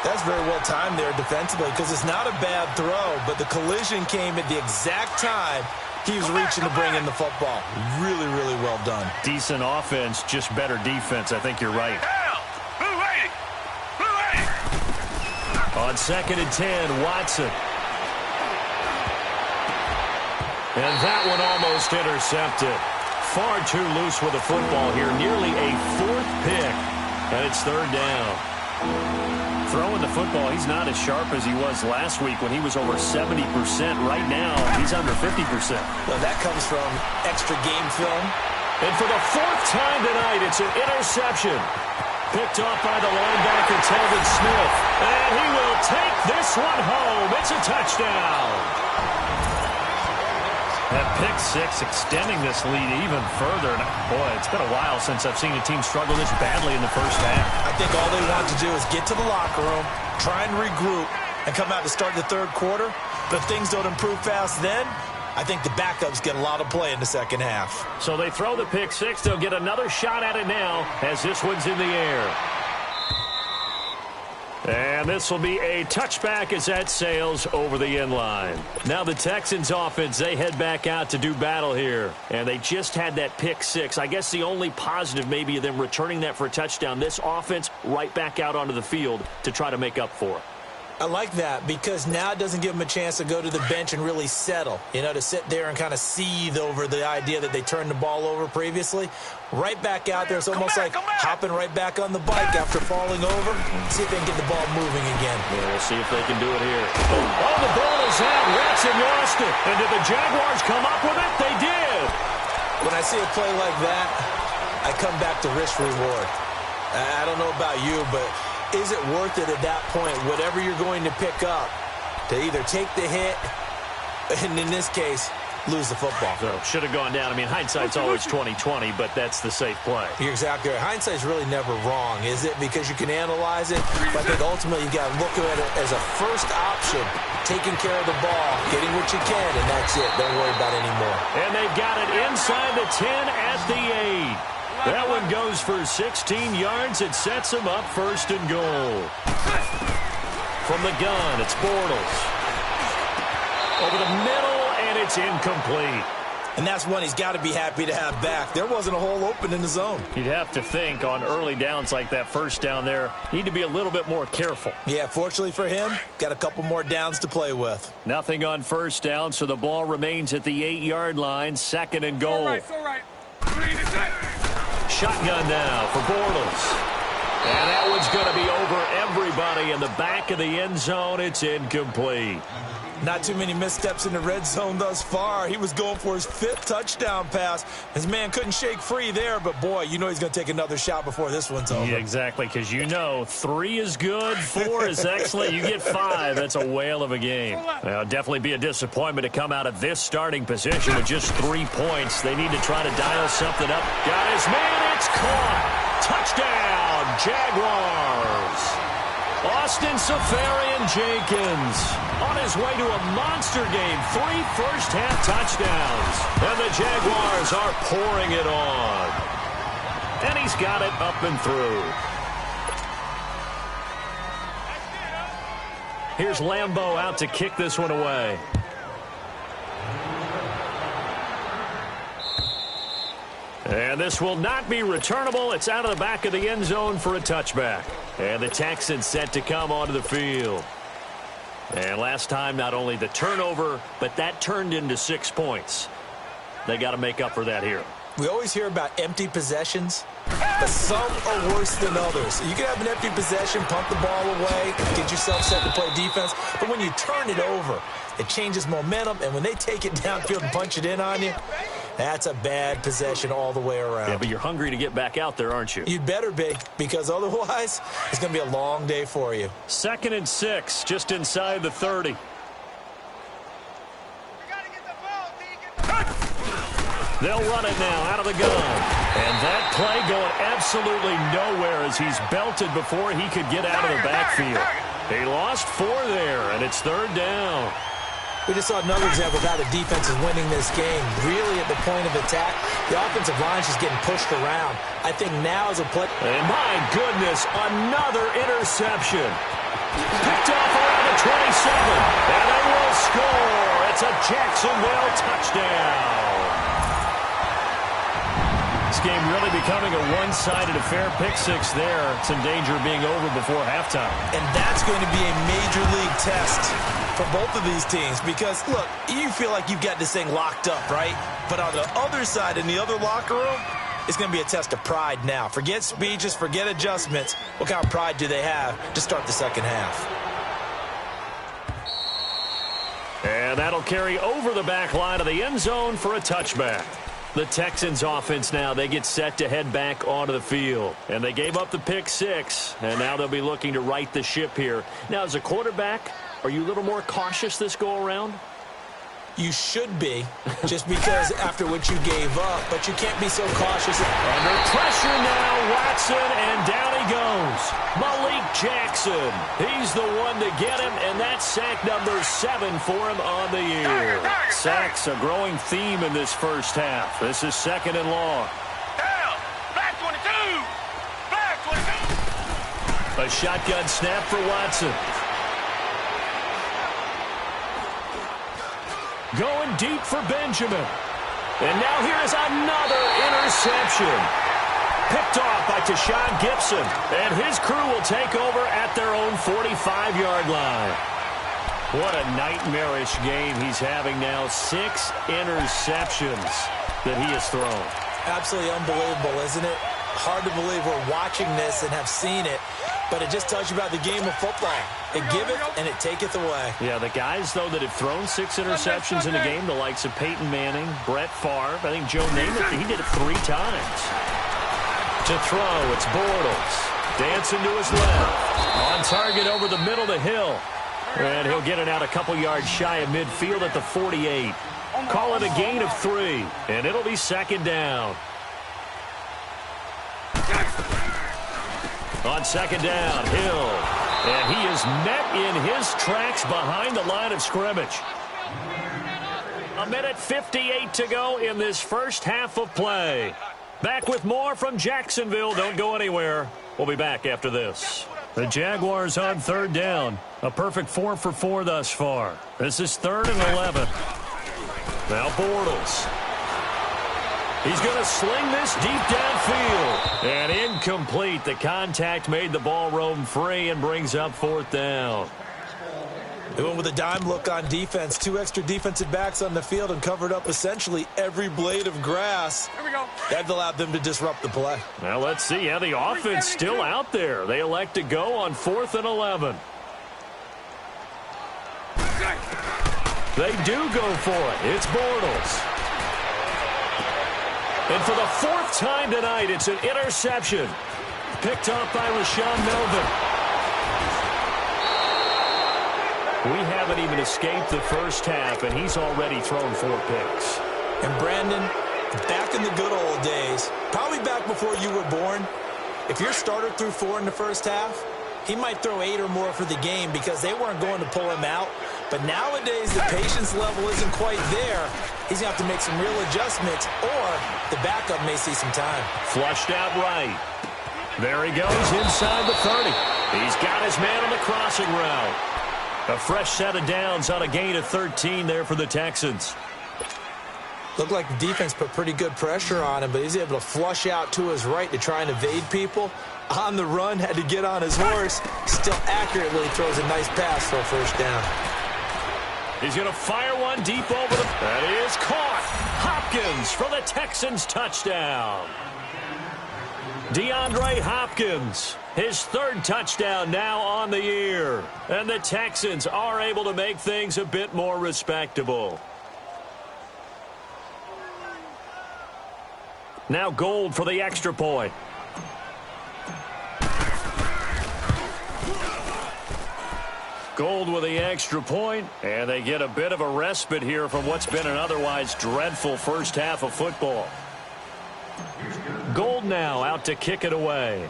That's very well timed there defensively because it's not a bad throw, but the collision came at the exact time he was reaching to bring in the football. Really, really well done. Decent offense, just better defense. I think you're right. On 2nd and 10, Watson. And that one almost intercepted. Far too loose with the football here. Nearly a fourth pick. And it's third down. Throwing the football, he's not as sharp as he was last week when he was over 70%. Right now, he's under 50%. Well, that comes from extra game film. And for the fourth time tonight, it's an interception. Picked off by the linebacker, Telvin Smith. And he will take this one home. It's a touchdown. That pick six extending this lead even further. Boy, it's been a while since I've seen a team struggle this badly in the first half. I think all they want to do is get to the locker room, try and regroup, and come out to start the third quarter. But if things don't improve fast then, I think the backups get a lot of play in the second half. So they throw the pick six. They'll get another shot at it now as this one's in the air. And this will be a touchback as that sails over the end line. Now the Texans offense, they head back out to do battle here. And they just had that pick six. I guess the only positive maybe of them returning that for a touchdown. This offense right back out onto the field to try to make up for it. I like that because now it doesn't give them a chance to go to the bench and really settle, to sit there and kind of seethe over the idea that they turned the ball over previously. Right back out there, it's almost like hopping right back on the bike after falling over. See if they can get the ball moving again. Yeah, we'll see if they can do it here. Oh, the ball is out. Watson lost it. And did the Jaguars come up with it? They did. When I see a play like that, I come back to risk reward. I don't know about you, but is it worth it at that point, whatever you're going to pick up, to either take the hit And in this case, lose the football. So should have gone down. I mean, hindsight's always 20/20, but that's the safe play. You're exactly right. Hindsight's really never wrong, is it? Because you can analyze it. But I think ultimately you got to look at it as a first option, taking care of the ball, getting what you can, and that's it. Don't worry about it anymore. And they've got it inside the 10 at the 8. That one goes for 16 yards. It sets them up first and goal. From the gun, it's Bortles. Over the middle, and it's incomplete. And that's one he's got to be happy to have back. There wasn't a hole open in the zone. You'd have to think on early downs like that first down there, need to be a little bit more careful. Yeah, fortunately for him, got a couple more downs to play with. Nothing on first down, so the ball remains at the 8-yard line, second and goal. All right. Shotgun now for Bortles. And that one's going to be over everybody in the back of the end zone. It's incomplete. Not too many missteps in the red zone thus far. He was going for his 5th touchdown pass. His man couldn't shake free there, but boy, you know he's going to take another shot before this one's over. Yeah, exactly, because you know 3 is good, 4 is excellent. You get 5, that's a whale of a game. Well, definitely be a disappointment to come out of this starting position with just 3 points. They need to try to dial something up. Got his man, it's caught. Touchdown, Jaguars. Austin Safarian-Jenkins on his way to a monster game. 3 first-half touchdowns. And the Jaguars are pouring it on. And he's got it up and through. Here's Lambeau out to kick this one away. And this will not be returnable. It's out of the back of the end zone for a touchback. And the Texans set to come onto the field. And last time, not only the turnover, but that turned into 6 points. They got to make up for that here. We always hear about empty possessions, but some are worse than others. You can have an empty possession, punt the ball away, get yourself set to play defense, but when you turn it over, it changes momentum, and when they take it downfield and punch it in on you, that's a bad possession all the way around. Yeah, but you're hungry to get back out there, aren't you? You'd better be, because otherwise, it's going to be a long day for you. 2nd and 6, just inside the 30. They'll run it now out of the gun. And that play going absolutely nowhere as he's belted before he could get out of the backfield. He lost 4 there, and it's 3rd down. We just saw another example of how the defense is winning this game. Really at the point of attack, the offensive line's just getting pushed around. I think now is a play. And my goodness, another interception. Picked off around the 27. And they will score. It's a Jacksonville touchdown. This game really becoming a one-sided affair. Pick 6 there. It's in danger of being over before halftime. And that's going to be a major league test for both of these teams because, look, you feel like you've got this thing locked up, right? But on the other side, in the other locker room, it's going to be a test of pride now. Forget speeches, forget adjustments. What kind of pride do they have to start the second half? And that'll carry over the back line of the end zone for a touchback. The Texans offense now, they get set to head back onto the field. And they gave up the pick 6, and now they'll be looking to right the ship here. Now, as a quarterback, are you a little more cautious this go-around? You should be, just because after what you gave up, but you can't be so cautious. Under pressure now, Watson, and down he goes. Malik Jackson, he's the one to get him, and that's sack number 7 for him on the year. Sacks a growing theme in this first half. This is 2nd and long. Down, back 22, back 22. A shotgun snap for Watson. Going deep for Benjamin. And now here is another interception. Picked off by Tashawn Gibson. And his crew will take over at their own 45-yard line. What a nightmarish game he's having now. 6 interceptions that he has thrown. Absolutely unbelievable, isn't it? Hard to believe we're watching this and have seen it. But it just tells you about the game of football. It giveth and it taketh away. Yeah, the guys, though, that have thrown 6 interceptions in a game, the likes of Peyton Manning, Brett Favre, I think Joe Namath, he did it 3 times. To throw, it's Bortles. Dancing to his left. On target over the middle to Hill. And he'll get it out a couple yards shy of midfield at the 48. Call it a gain of 3, and it'll be second down. On second down, Hill. And he is met in his tracks behind the line of scrimmage. 1:58 to go in this first half of play. Back with more from Jacksonville. Don't go anywhere. We'll be back after this. The Jaguars on third down. A perfect 4 for 4 thus far. This is 3rd and 11. Now Bortles. He's going to sling this deep downfield. And incomplete. The contact made the ball roam free and brings up 4th down. They went with a dime look on defense. 2 extra defensive backs on the field and covered up essentially every blade of grass. Here we go. That allowed them to disrupt the play. Now let's see. Yeah, the offense still out there. They elect to go on 4th and 11. They do go for it. It's Bortles. And for the 4th time tonight, it's an interception. Picked off by Rashaan Melvin. We haven't even escaped the first half, and he's already thrown 4 picks. And Brandon, back in the good old days, probably back before you were born, if your starter threw 4 in the first half, he might throw 8 or more for the game because they weren't going to pull him out. But nowadays, the patience level isn't quite there. He's going to have to make some real adjustments, or the backup may see some time. Flushed out right. There he goes inside the 30. He's got his man on the crossing route. A fresh set of downs on a gain of 13 there for the Texans. Looked like the defense put pretty good pressure on him, but he's able to flush out to his right to try and evade people. On the run, had to get on his horse. Still accurately throws a nice pass for a first down. He's going to fire one deep over the... That is caught. Hopkins for the Texans touchdown. DeAndre Hopkins, his 3rd touchdown now on the year. And the Texans are able to make things a bit more respectable. Now Gold for the extra point. Gold with the extra point, and they get a bit of a respite here from what's been an otherwise dreadful first half of football. Gold now out to kick it away.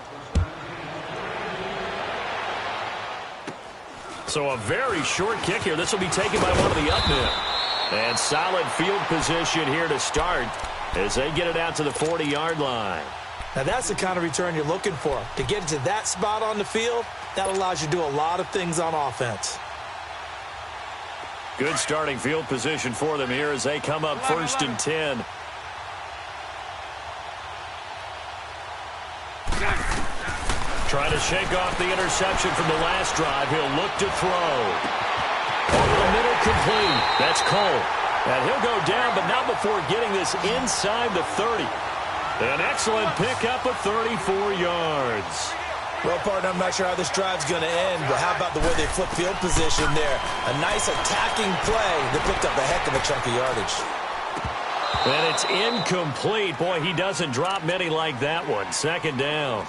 So a very short kick here. This will be taken by one of the up men. And solid field position here to start as they get it out to the 40-yard line. Now that's the kind of return you're looking for. To get to that spot on the field, that allows you to do a lot of things on offense. Good starting field position for them here as they come up 1st and 10. Trying to shake off the interception from the last drive. He'll look to throw. Over the middle, complete. That's Cole. And he'll go down, but not before getting this inside the 30. An excellent pickup of 34 yards. Well, partner, I'm not sure how this drive's going to end, but how about the way they flip field position there? A nice attacking play that picked up a heck of a chunk of yardage. And it's incomplete. Boy, he doesn't drop many like that one. 2nd down.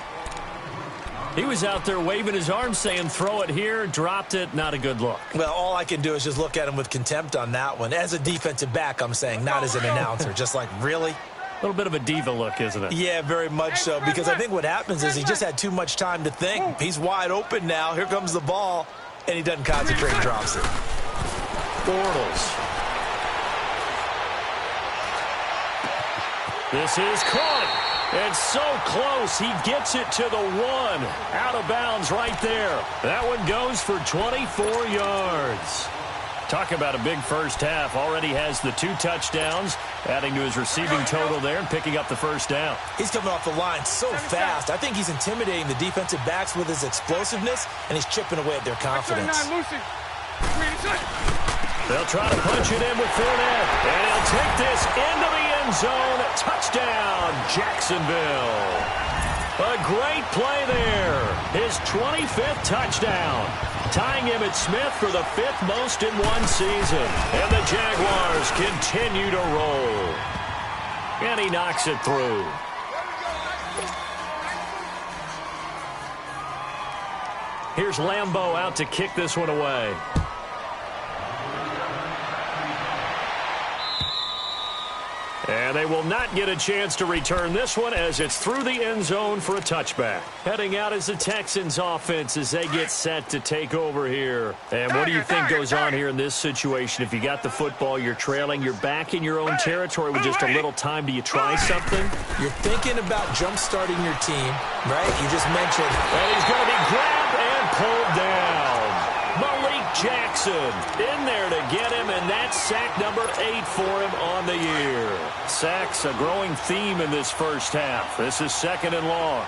He was out there waving his arms saying, throw it here, dropped it, not a good look. Well, all I can do is just look at him with contempt on that one. As a defensive back, I'm saying, not as an announcer. Just like, really? A little bit of a diva look, isn't it? Yeah, very much so, because I think what happens is he just had too much time to think. He's wide open now. Here comes the ball, and he doesn't concentrate and drops it. Bortles. This is caught. And so close, he gets it to the 1. Out of bounds right there. That one goes for 24 yards. Talk about a big first half. Already has the 2 touchdowns, adding to his receiving total there and picking up the first down. He's coming off the line so fast. I think he's intimidating the defensive backs with his explosiveness, and he's chipping away at their confidence. They'll try to punch it in with Fournette, and he'll take this into the end zone. Touchdown, Jacksonville. A great play there. His 25th touchdown, tying him at Smith for the 5th most in one season. And the Jaguars continue to roll. And he knocks it through. Here's Lambeau out to kick this one away. And they will not get a chance to return this one as it's through the end zone for a touchback. Heading out is the Texans offense as they get set to take over here. And what do you think goes on here in this situation? If you got the football, you're trailing, you're back in your own territory with just a little time. Do you try something? You're thinking about jump-starting your team, right? You just mentioned. And he's going to be grabbed and pulled down. Jackson in there to get him, and that's sack number 8 for him on the year. Sacks a growing theme in this first half. This is 2nd and long.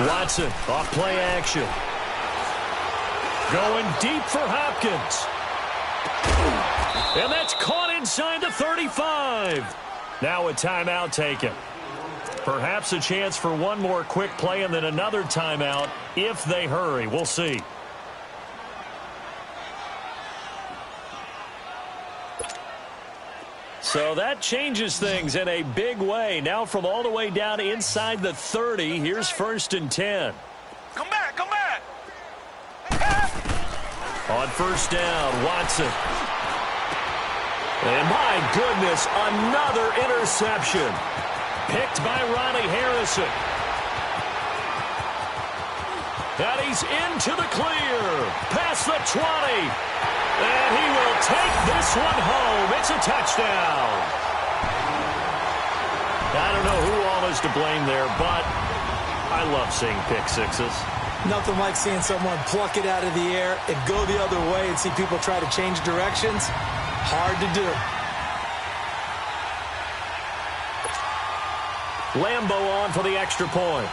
Watson off play action. Going deep for Hopkins. And that's caught inside the 35. Now a timeout taken. Perhaps a chance for one more quick play and then another timeout if they hurry. We'll see. So that changes things in a big way. Now from all the way down inside the 30, here's 1st and 10. Come back, come back. On 1st down, Watson. And my goodness, another interception. Picked by Ronnie Harrison. And he's into the clear. Past the 20. And he will take this one home. It's a touchdown. I don't know who all is to blame there, but I love seeing pick sixes. Nothing like seeing someone pluck it out of the air and go the other way and see people try to change directions. Hard to do. Lambo on for the extra point.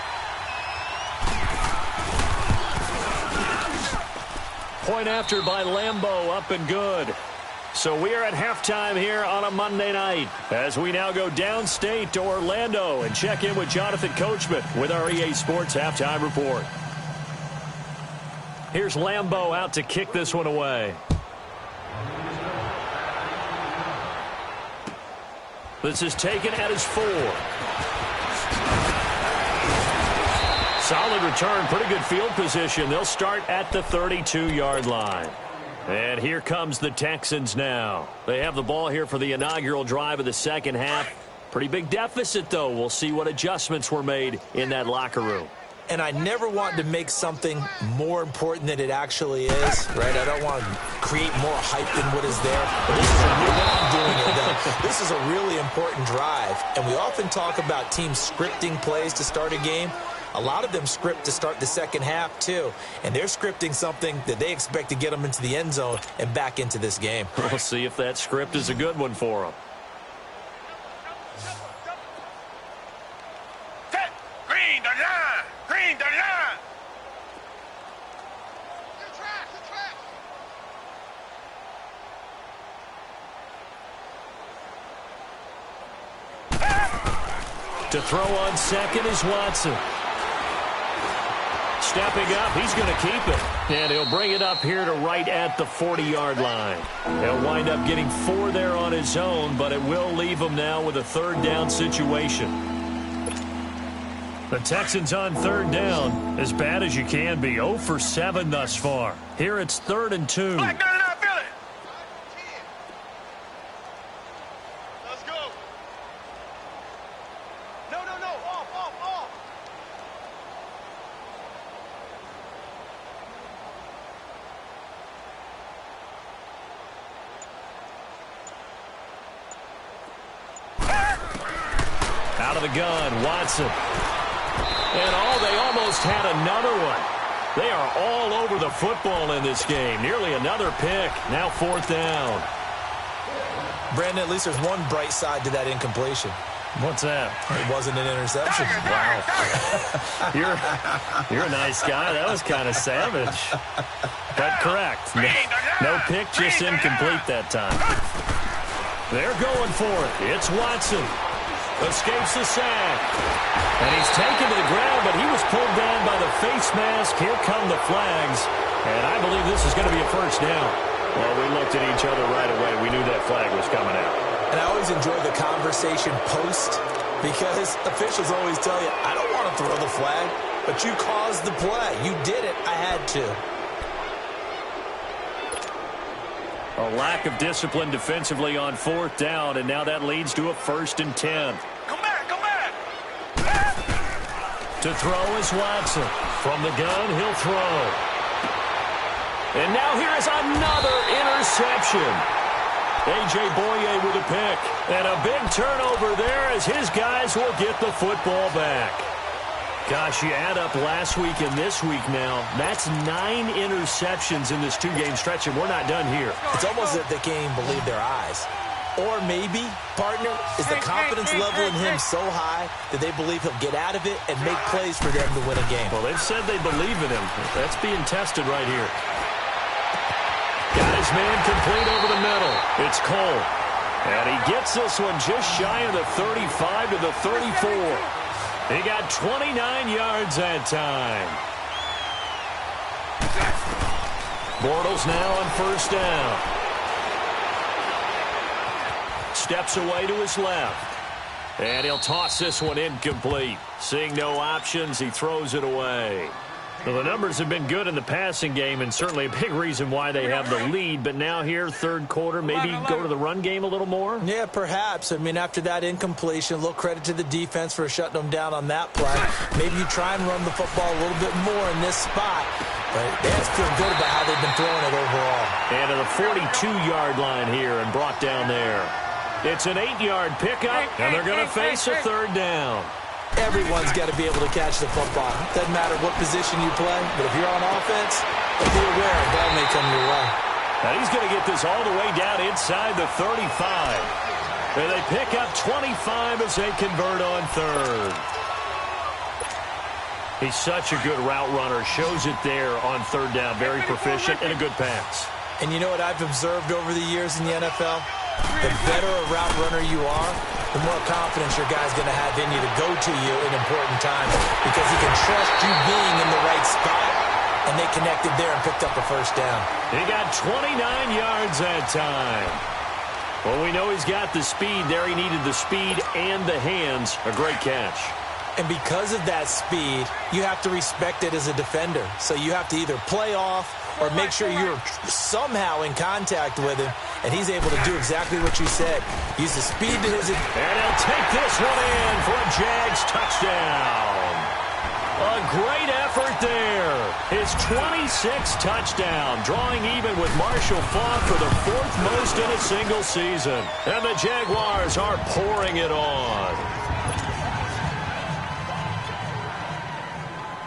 Point after by Lambo, up and good. So we are at halftime here on a Monday night as we now go downstate to Orlando and check in with Jonathan Coachman with our EA Sports Halftime Report. Here's Lambo out to kick this one away. This is taken at his 4. Solid return, pretty good field position. They'll start at the 32-yard line. And here comes the Texans now. They have the ball here for the inaugural drive of the second half. Pretty big deficit, though. We'll see what adjustments were made in that locker room. And I never want to make something more important than it actually is, right? I don't want to create more hype than what is there. But this is I'm doing it, though. This is a really important drive. And we often talk about teams scripting plays to start a game. A lot of them script to start the second half, too. And they're scripting something that they expect to get them into the end zone and back into this game. We'll see if that script is a good one for them. Green the line! Green the line! To throw on second is Watson. Stepping up, he's going to keep it. And he'll bring it up here to right at the 40-yard line. He'll wind up getting 4 there on his own, but it will leave him now with a 3rd down situation. The Texans on 3rd down, as bad as you can be, 0 for 7 thus far. Here it's 3rd and 2. Black gun it out, Billy! Let's go! No, off! Out of the gun, Watson. And they almost had another one. They are all over the football in this game. Nearly another pick. Now 4th down. Brandon, at least there's one bright side to that incompletion. What's that? It wasn't an interception. Wow. You're a nice guy. That was kind of savage. But correct. No pick, just incomplete that time. They're going for it. It's Watson. Escapes the sack. And he's taken to the ground, but he was pulled down by the face mask. Here come the flags. And I believe this is going to be a 1st down. Well, we looked at each other right away. We knew that flag was coming out. And I always enjoy the conversation post because officials always tell you, I don't want to throw the flag, but you caused the play. You did it. I had to. A lack of discipline defensively on 4th down, and now that leads to a 1st and 10. Come back, come back. To throw is Watson. From the gun, he'll throw. And now here is another interception. A.J. Boye with a pick. And a big turnover there as his guys will get the football back. Gosh, you add up last week and this week now. That's 9 interceptions in this 2-game stretch, and we're not done here. It's almost as if they can't even believe their eyes. Or maybe, partner, is the confidence level in him so high that they believe he'll get out of it and make plays for them to win a game. Well, they've said they believe in him. That's being tested right here. Got his man complete over the middle. It's Cole. And he gets this one just shy of the 35 to the 34. He got 29 yards that time. Bortles now on 1st down. Steps away to his left. And he'll toss this one incomplete. Seeing no options, he throws it away. Well, the numbers have been good in the passing game, and certainly a big reason why they have the lead. But now here, 3rd quarter, maybe go to the run game a little more? Yeah, perhaps. I mean, after that incompletion, a little credit to the defense for shutting them down on that play. Maybe you try and run the football a little bit more in this spot. But they have to feel good about how they've been throwing it overall. And to the 42-yard line here and brought down there. It's an 8-yard pickup, and they're going to face a 3rd down. Everyone's got to be able to catch the football. Doesn't matter what position you play, but if you're on offense, be aware a ball may come your way. Now he's going to get this all the way down inside the 35. And they pick up 25 as they convert on 3rd. He's such a good route runner. Shows it there on 3rd down. Very proficient and a good pass. And you know what I've observed over the years in the NFL? The better a route runner you are, the more confidence your guy's going to have in you to go to you in important times because he can trust you being in the right spot, and they connected there and picked up a 1st down. He got 29 yards that time. Well, we know he's got the speed there. He needed the speed and the hands. A great catch. And because of that speed, you have to respect it as a defender. So you have to either play off or make sure you're somehow in contact with him, and he's able to do exactly what you said. Use the speed to his... And he'll take this one in for a Jags touchdown. A great effort there. His 26th touchdown, drawing even with Marshall Faulk for the 4th most in a single season. And the Jaguars are pouring it on.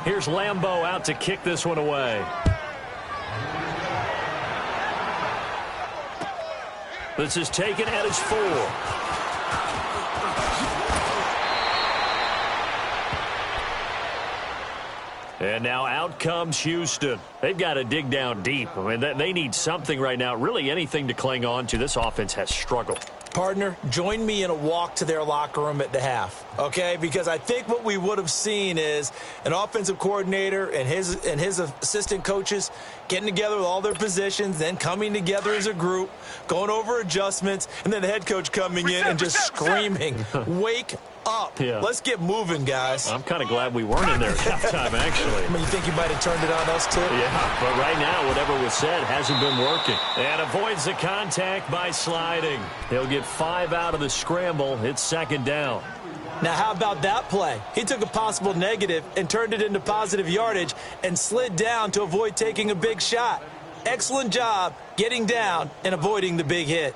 Here's Lambeau out to kick this one away. This is taken at his 4. And now out comes Houston. They've got to dig down deep. I mean, they need something right now, really anything to cling on to. This offense has struggled. Partner, join me in a walk to their locker room at the half, okay? Because I think what we would have seen is an offensive coordinator and his assistant coaches getting together with all their positions, then coming together as a group, going over adjustments, and then the head coach coming in and just screaming, wake up. Yeah. Let's get moving, guys. I'm kind of glad we weren't in there at halftime, actually. I mean, you think you might have turned it on us, too? Yeah, but right now, whatever was said hasn't been working. And avoids the contact by sliding. He'll get 5 out of the scramble. It's 2nd down. Now, how about that play? He took a possible negative and turned it into positive yardage and slid down to avoid taking a big shot. Excellent job getting down and avoiding the big hit.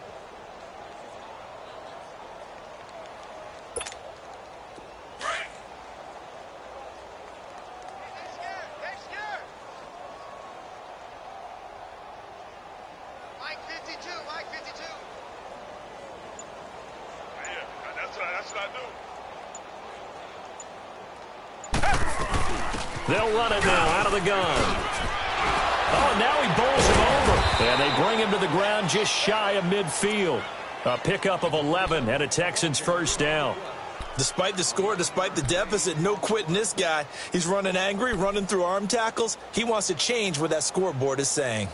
They'll run it now out of the gun. Oh, now he bowls him over. And they bring him to the ground just shy of midfield. A pickup of 11 and a Texans 1st down. Despite the score, despite the deficit, no quitting this guy. He's running angry, running through arm tackles. He wants to change what that scoreboard is saying.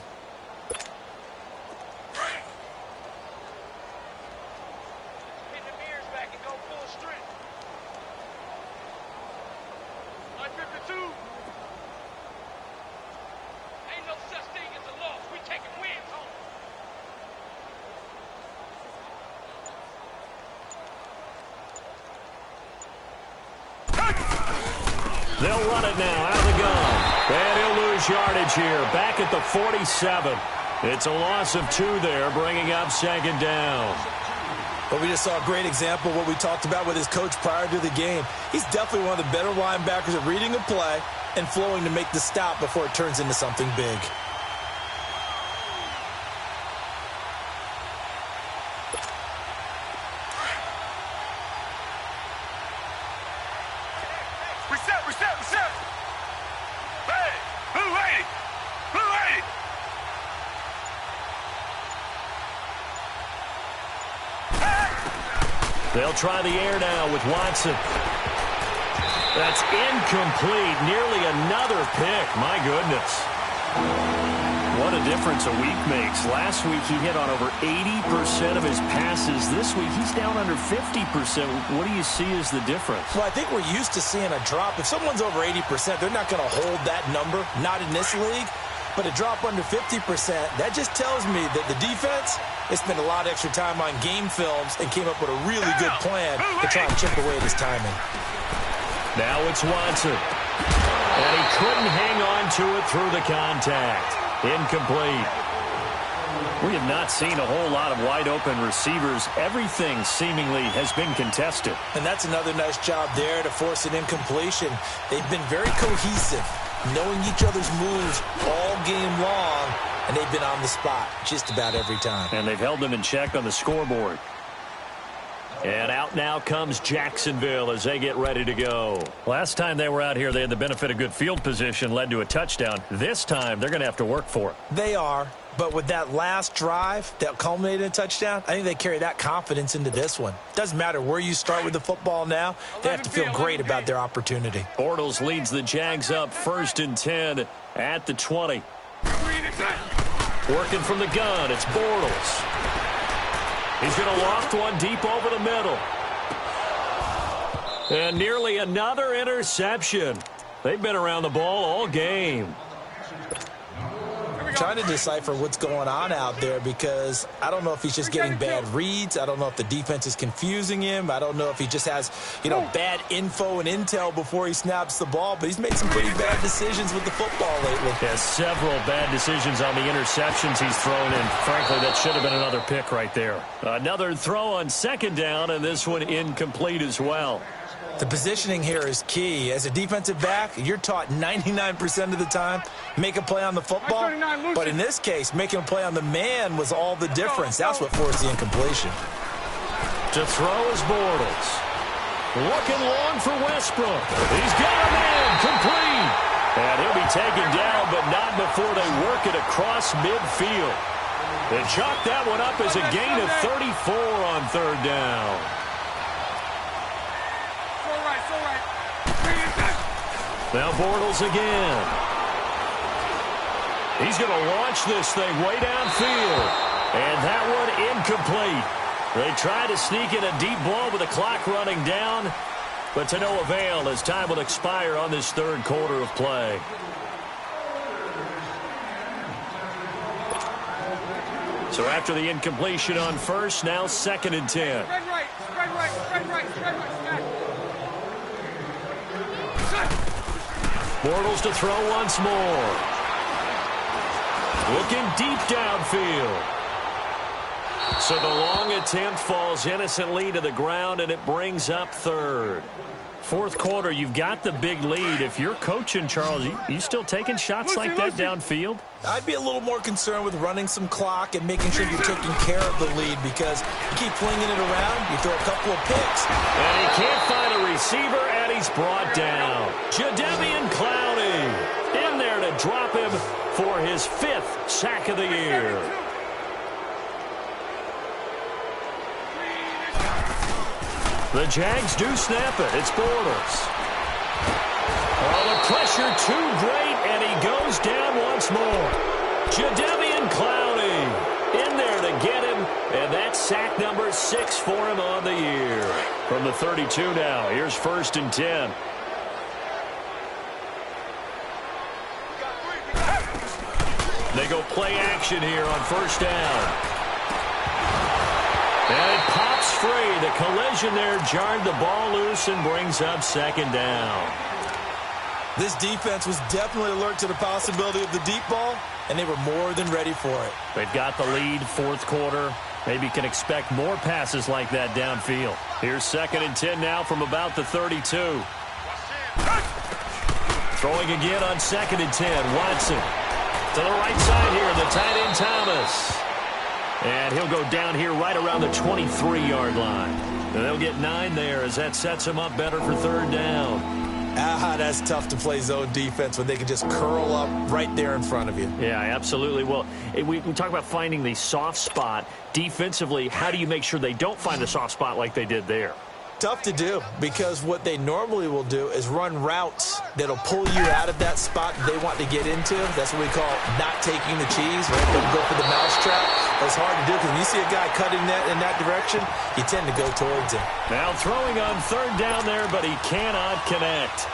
They'll run it now out of the gun. And he'll lose yardage here. Back at the 47. It's a loss of 2 there, bringing up second down. But we just saw a great example of what we talked about with his coach prior to the game. He's definitely one of the better linebackers at reading a play and flowing to make the stop before it turns into something big. Reset. Hey, blue lady. They'll try the air now with Watson. That's incomplete. Nearly another pick. My goodness. What a difference a week makes. Last week he hit on over 80% of his passes. This week he's down under 50%. What do you see as the difference? Well, I think we're used to seeing a drop. If someone's over 80%, they're not going to hold that number. Not in this league. But a drop under 50%, that just tells me that the defense, they spent a lot of extra time on game films and came up with a really good plan to try and chip away at his timing. Now it's Watson. And he couldn't hang on to it through the contact. Incomplete. We have not seen a whole lot of wide-open receivers. Everything seemingly has been contested. And that's another nice job there to force an incompletion. They've been very cohesive, knowing each other's moves all game long, and they've been on the spot just about every time. And they've held them in check on the scoreboard. And out now comes Jacksonville as they get ready to go. Last time they were out here, they had the benefit of good field position, led to a touchdown. This time, they're going to have to work for it. They are, but with that last drive that culminated in a touchdown, I think they carry that confidence into this one. Doesn't matter where you start with the football now, they have to feel great about their opportunity. Bortles leads the Jags up 1st and 10 at the 20. Working from the gun, it's Bortles. He's going to loft one deep over the middle. And nearly another interception. They've been around the ball all game. Trying to decipher what's going on out there because I don't know if he's just getting bad reads. I don't know if the defense is confusing him. I don't know if he just has, bad info and intel before he snaps the ball. But he's made some pretty bad decisions with the football lately. Has several bad decisions on the interceptions he's thrown in. Frankly, that should have been another pick right there. Another throw on 2nd down, and this one incomplete as well. The positioning here is key. As a defensive back, you're taught 99% of the time, make a play on the football. But in this case, making a play on the man was all the difference. That's what forced the incompletion. To throw is Bortles. Looking long for Westbrook. He's got a man complete. And he'll be taken down, but not before they work it across midfield. They chalk that one up as a gain of 34 on 3rd down. Now Bortles again. He's going to launch this thing way downfield. And that one incomplete. They try to sneak in a deep ball with the clock running down, but to no avail as time will expire on this 3rd quarter of play. So after the incompletion on 1st, now 2nd and 10. Spread right, spread right, spread right, spread right, spread. Bortles to throw once more. Looking deep downfield. So the long attempt falls innocently to the ground, and it brings up 3rd. 4th quarter, you've got the big lead. If you're coaching, Charles, you still taking shots like that downfield? I'd be a little more concerned with running some clock and making sure you're taking care of the lead because you keep flinging it around, you throw a couple of picks. And he can't find a receiver, and he's brought down. Jadeveon Clowney in there to drop him for his 5th sack of the year. The Jags do snap it. It's Bortles. Oh, the pressure too great, and he goes down once more. Jadeveon Clowney in there to get him, and that's sack number 6 for him on the year. From the 32 now, here's 1st and 10. They go play action here on 1st down. And it pops free. The collision there jarred the ball loose and brings up 2nd down. This defense was definitely alert to the possibility of the deep ball, and they were more than ready for it. They've got the lead, fourth quarter. Maybe can expect more passes like that downfield. Here's 2nd and 10 now from about the 32. Throwing again on 2nd and 10. Watson to the right side here, the tight end Thomas. And he'll go down here right around the 23-yard line. And they'll get 9 there as that sets him up better for 3rd down. That's tough to play zone defense when they can just curl up right there in front of you. Yeah, absolutely. Well, we talk about finding the soft spot. Defensively, how do you make sure they don't find the soft spot like they did there? Tough to do, because what they normally will do is run routes that'll pull you out of that spot they want to get into. That's what we call not taking the cheese, right? They'll go for the mousetrap. That's hard to do, because when you see a guy cutting that in that direction, you tend to go towards him. Now throwing on 3rd down there, but he cannot connect.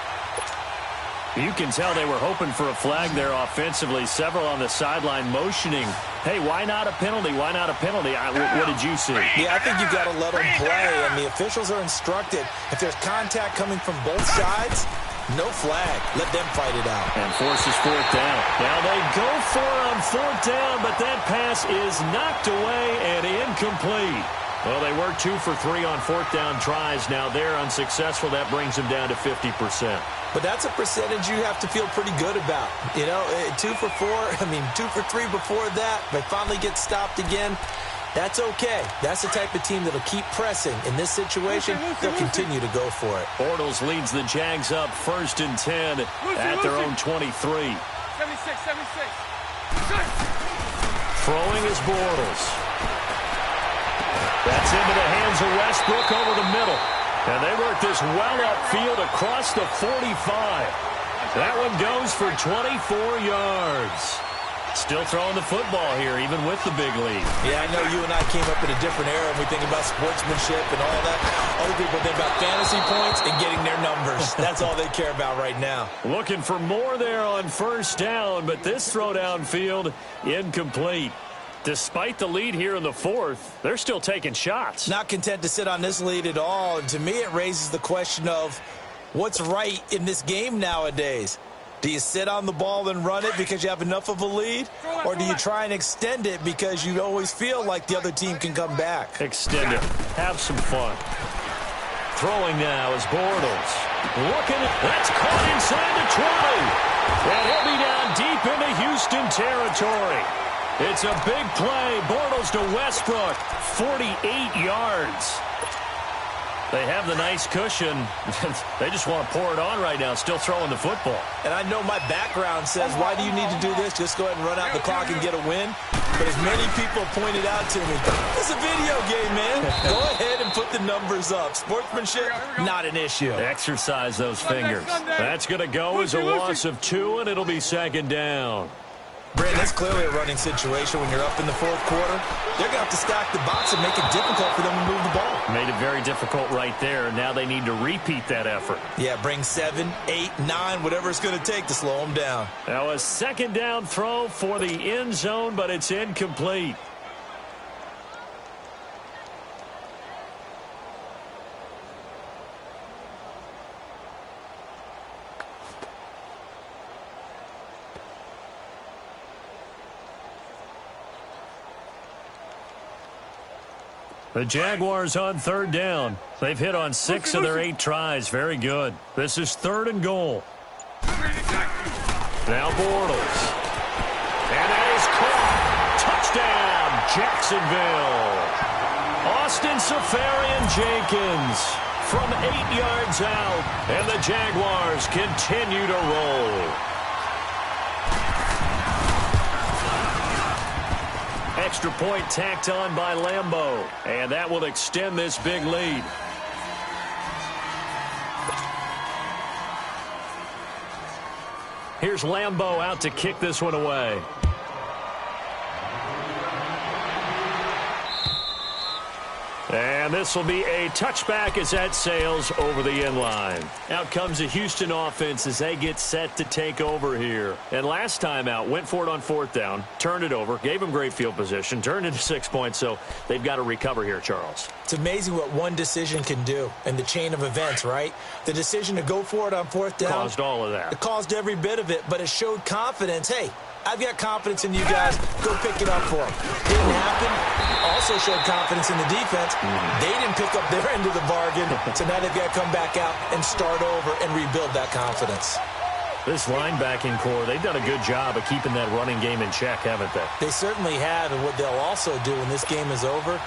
You can tell they were hoping for a flag there offensively. Several on the sideline motioning, hey, why not a penalty? Why not a penalty? What did you see? Yeah, I think you've got to let them play, and the officials are instructed. If there's contact coming from both sides, no flag. Let them fight it out. And forces 4th down. Now they go for it on 4th down, but that pass is knocked away and incomplete. Well, they were 2 for 3 on 4th down tries. Now they're unsuccessful. That brings them down to 50%. But that's a percentage you have to feel pretty good about. 2 for 4, 2 for 3 before that. They finally get stopped again. That's okay. That's the type of team that'll keep pressing. In this situation, they'll continue to go for it. Bortles leads the Jags up 1st and 10 at their own 23. 76, 76. Throwing is Bortles. That's into the hands of Westbrook over the middle. And they work this well upfield across the 45. That one goes for 24 yards. Still throwing the football here, even with the big lead. Yeah, I know you and I came up in a different era, and we think about sportsmanship and all that. Other people think about fantasy points and getting their numbers. That's all they care about right now. Looking for more there on 1st down, but this throw downfield incomplete. Despite the lead here in the 4th, they're still taking shots. Not content to sit on this lead at all. And to me, it raises the question of what's right in this game nowadays. Do you sit on the ball and run it because you have enough of a lead? Or do you try and extend it because you always feel like the other team can come back? Extend it. Have some fun. Throwing now is Bortles. Looking. That's caught inside the 20. And he'll be down deep into Houston territory. It's a big play. Bortles to Westbrook. 48 yards. They have the nice cushion. They just want to pour it on right now, still throwing the football. And I know my background says, why do you need to do this? Just go ahead and run out the clock and get a win. But as many people pointed out to me, it's a video game, man. Go ahead and put the numbers up. Sportsmanship, not an issue. Exercise those fingers. That's going to go as a loss of 2, and it'll be 2nd down. Brandon, that's clearly a running situation when you're up in the 4th quarter. They're going to have to stack the box and make it difficult for them to move the ball. Made it very difficult right there. Now they need to repeat that effort. Yeah, bring 7, 8, 9, whatever it's going to take to slow them down. Now a 2nd down throw for the end zone, but it's incomplete. The Jaguars on 3rd down. They've hit on 6 of their 8 tries. Very good. This is 3rd and goal. Now Bortles. And that is caught. Touchdown, Jacksonville. Austin Safarian-Jenkins from 8 yards out. And the Jaguars continue to roll. Extra point tacked on by Lambeau. And that will extend this big lead. Here's Lambeau out to kick this one away. And this will be a touchback as that sails over the end line. Out comes the Houston offense as they get set to take over here. And last time out, went for it on 4th down, turned it over, gave them great field position, turned into 6 points, so they've got to recover here, Charles. It's amazing what one decision can do in the chain of events, right? The decision to go for it on 4th down. Caused all of that. It caused every bit of it, but it showed confidence. Hey, I've got confidence in you guys. Go pick it up for them. Didn't happen. Also showed confidence in the defense. They didn't pick up their end of the bargain, so now they've got to come back out and start over and rebuild that confidence. This linebacking core, they've done a good job of keeping that running game in check, haven't they? They certainly have, and what they'll also do when this game is over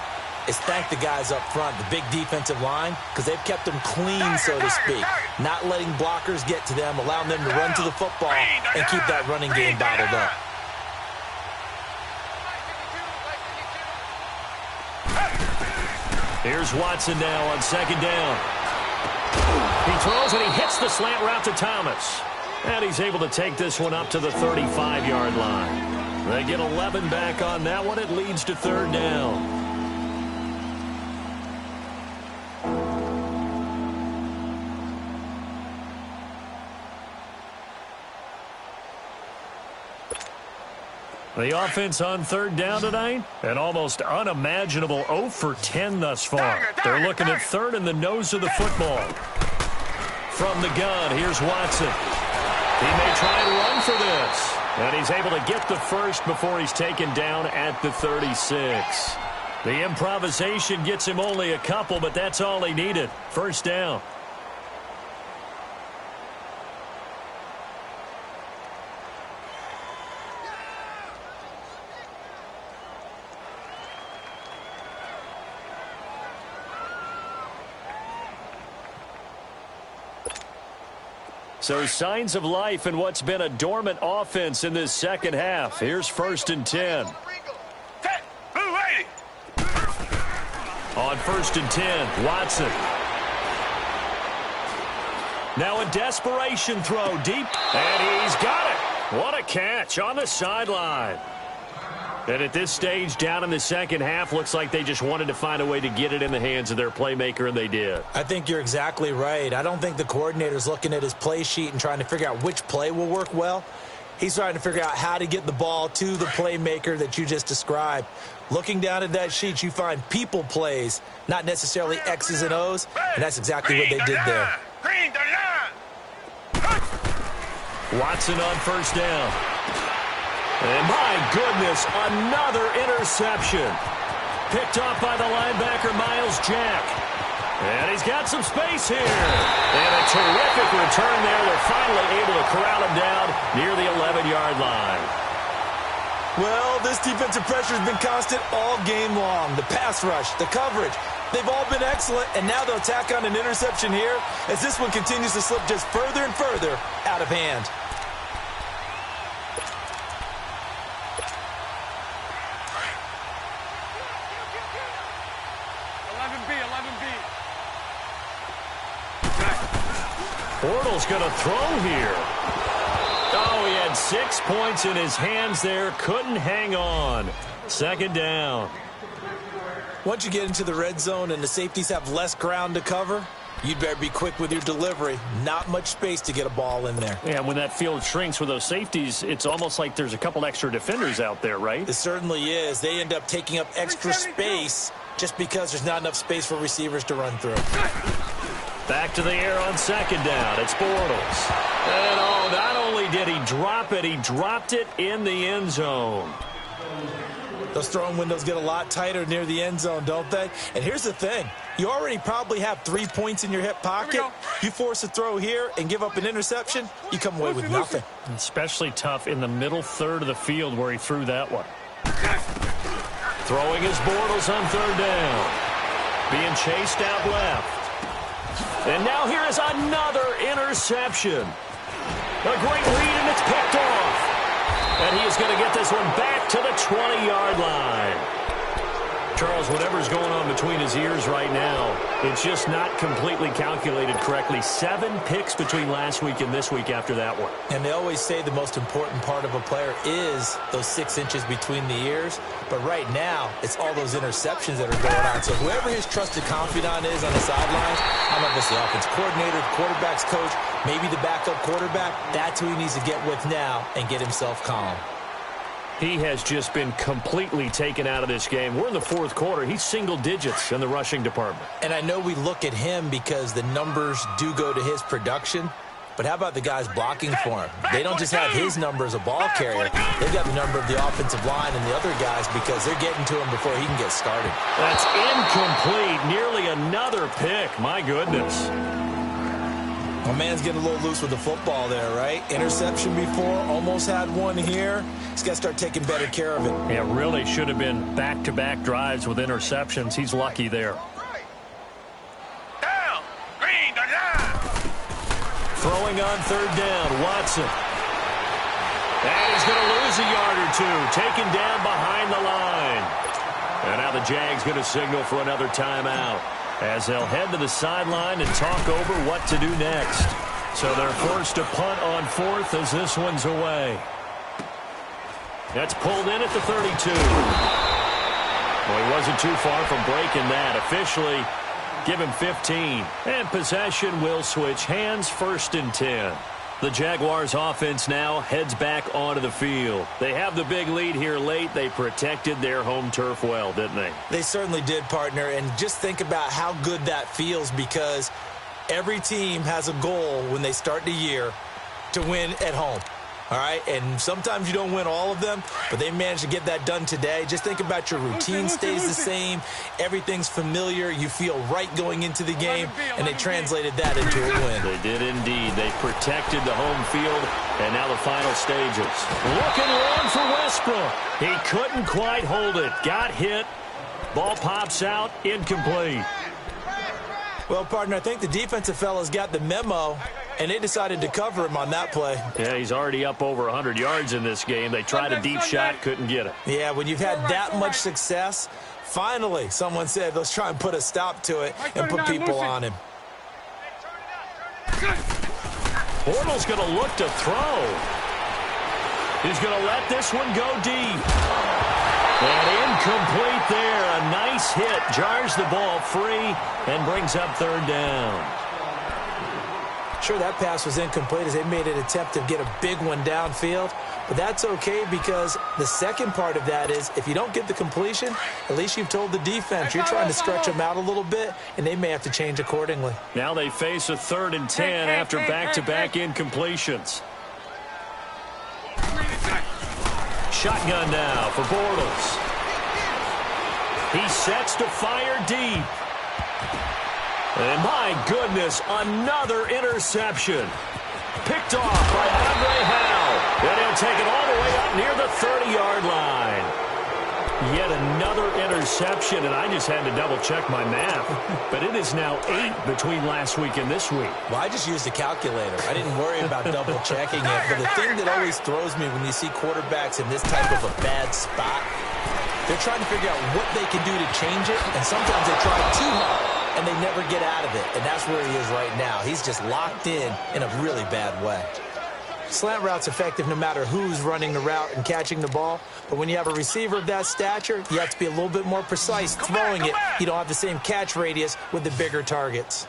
is thank the guys up front, the big defensive line, because they've kept them clean, so to speak. Not letting blockers get to them, allowing them to run to the football and keep that running game bottled up. Here's Watson now on 2nd down. He throws and he hits the slant route to Thomas. And he's able to take this one up to the 35-yard line. They get 11 back on that one. It leads to 3rd down. The offense on 3rd down tonight, an almost unimaginable 0 for 10 thus far. They're looking at 3rd in the nose of the football. From the gun, here's Watson. He may try and run for this. And he's able to get the first before he's taken down at the 36. The improvisation gets him only a couple, but that's all he needed. 1st down. So signs of life in what's been a dormant offense in this second half. Here's 1st and 10. On 1st and 10, Watson. Now a desperation throw deep, and he's got it. What a catch on the sideline. And at this stage, down in the second half, looks like they just wanted to find a way to get it in the hands of their playmaker, and they did. I think you're exactly right. I don't think the coordinator's looking at his play sheet and trying to figure out which play will work well. He's trying to figure out how to get the ball to the playmaker that you just described. Looking down at that sheet, you find people plays, not necessarily X's and O's, and that's exactly what they did there. Watson on 1st down. And my goodness, another interception. Picked off by the linebacker, Miles Jack. And he's got some space here. And a terrific return there. They're finally able to corral him down near the 11-yard line. Well, this defensive pressure has been constant all game long. The pass rush, the coverage, they've all been excellent. And now they'll tack on an interception here as this one continues to slip just further and further out of hand. Bortles going to throw here. Oh, he had 6 points in his hands there. Couldn't hang on. 2nd down. Once you get into the red zone and the safeties have less ground to cover, you'd better be quick with your delivery. Not much space to get a ball in there. Yeah, when that field shrinks with those safeties, it's almost like there's a couple extra defenders out there, right? It certainly is. They end up taking up extra space just because there's not enough space for receivers to run through. Back to the air on 2nd down. It's Bortles. And oh, not only did he drop it, he dropped it in the end zone. Those throwing windows get a lot tighter near the end zone, don't they? And here's the thing. You already probably have 3 points in your hip pocket. You force a throw here and give up an interception, you come away with nothing. Especially tough in the middle third of the field where he threw that one. Throwing his Bortles on 3rd down. Being chased out left. And now here is another interception. A great read, and it's picked off. And he is going to get this one back to the 20-yard line. Charles, whatever's going on between his ears right now, it's just not completely calculated correctly. 7 picks between last week and this week after that one. And they always say the most important part of a player is those 6 inches between the ears. But right now, it's all those interceptions that are going on. So whoever his trusted confidant is on the sidelines, I don't know if it's the offense coordinator, the quarterback's coach, maybe the backup quarterback, that's who he needs to get with now and get himself calm. He has just been completely taken out of this game. We're in the 4th quarter. He's single digits in the rushing department. And I know we look at him because the numbers do go to his production. But how about the guys blocking for him? They don't just have his number as a ball carrier. They've got the number of the offensive line and the other guys because they're getting to him before he can get started. That's incomplete. Nearly another pick. My goodness. My man's getting a little loose with the football there, right? Interception before, almost had one here. He's got to start taking better care of it. Yeah, really should have been back-to-back drives with interceptions. He's lucky there. Down. Green the line. Throwing on 3rd down, Watson. And he's going to lose a yard or 2. Taken down behind the line. And now the Jags going to signal for another timeout, as they'll head to the sideline and talk over what to do next. So they're forced to punt on 4th as this one's away. That's pulled in at the 32. Well, he wasn't too far from breaking that. Officially, give him 15. And possession will switch hands, 1st and 10. The Jaguars offense now heads back onto the field. They have the big lead here late. They protected their home turf well, didn't they? They certainly did, partner. And just think about how good that feels, because every team has a goal when they start the year to win at home. All right, and sometimes you don't win all of them, but they managed to get that done today. Just think about your routine stays the same. Everything's familiar. You feel right going into the game, and they translated that into a win. They did indeed. They protected the home field, and now the final stages. Looking long for Westbrook. He couldn't quite hold it. Got hit. Ball pops out. Incomplete. Well, partner, I think the defensive fellas got the memo, and they decided to cover him on that play. Yeah, he's already up over 100 yards in this game. They tried a deep shot, couldn't get it. Yeah, when you've had that much success, finally someone said, let's try and put a stop to it and put people on him. Bortles going to look to throw. He's going to let this one go deep. And incomplete there. A nice hit. Jars the ball free and brings up 3rd down. Sure, that pass was incomplete as they made an attempt to get a big one downfield. But that's okay, because the second part of that is if you don't get the completion, at least you've told the defense you're trying to stretch them out a little bit, and they may have to change accordingly. Now they face a 3rd and 10 after back-to-back incompletions. Shotgun now for Bortles. He sets to fire deep. And my goodness, another interception. Picked off by Andre Howe. And he'll take it all the way up near the 30-yard line. Yet another interception, and I just had to double-check my math. But it is now 8 between last week and this week. Well, I just used a calculator. I didn't worry about double-checking it. But the thing that always throws me when you see quarterbacks in this type of a bad spot, they're trying to figure out what they can do to change it, and sometimes they try too hard, and they never get out of it. And that's where he is right now. He's just locked in a really bad way. Slant route's effective no matter who's running the route and catching the ball. But when you have a receiver of that stature, you have to be a little bit more precise throwing it. You don't have the same catch radius with the bigger targets.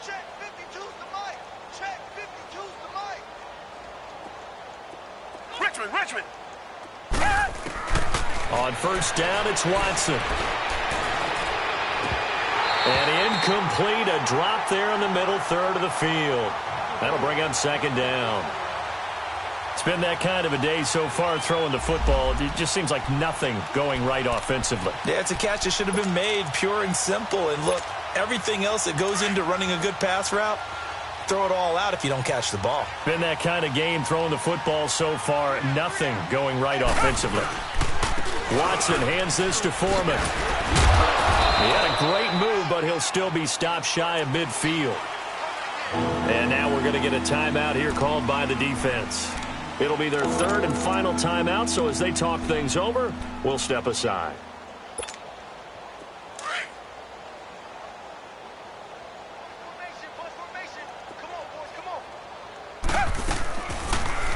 Check 52's the mic. Check 52's the mic. Richmond. On 1st down, it's Watson. And incomplete, a drop there in the middle 3rd of the field. That'll bring up 2nd down. It's been that kind of a day so far throwing the football. It just seems like nothing going right offensively. Yeah, it's a catch that should have been made, pure and simple. And look, everything else that goes into running a good pass route, throw it all out if you don't catch the ball. Been that kind of game throwing the football so far. Nothing going right offensively. Watson hands this to Foreman. He had a great move, but he'll still be stopped shy of midfield. And now we're going to get a timeout here called by the defense. It'll be their 3rd and final timeout, so as they talk things over, we'll step aside.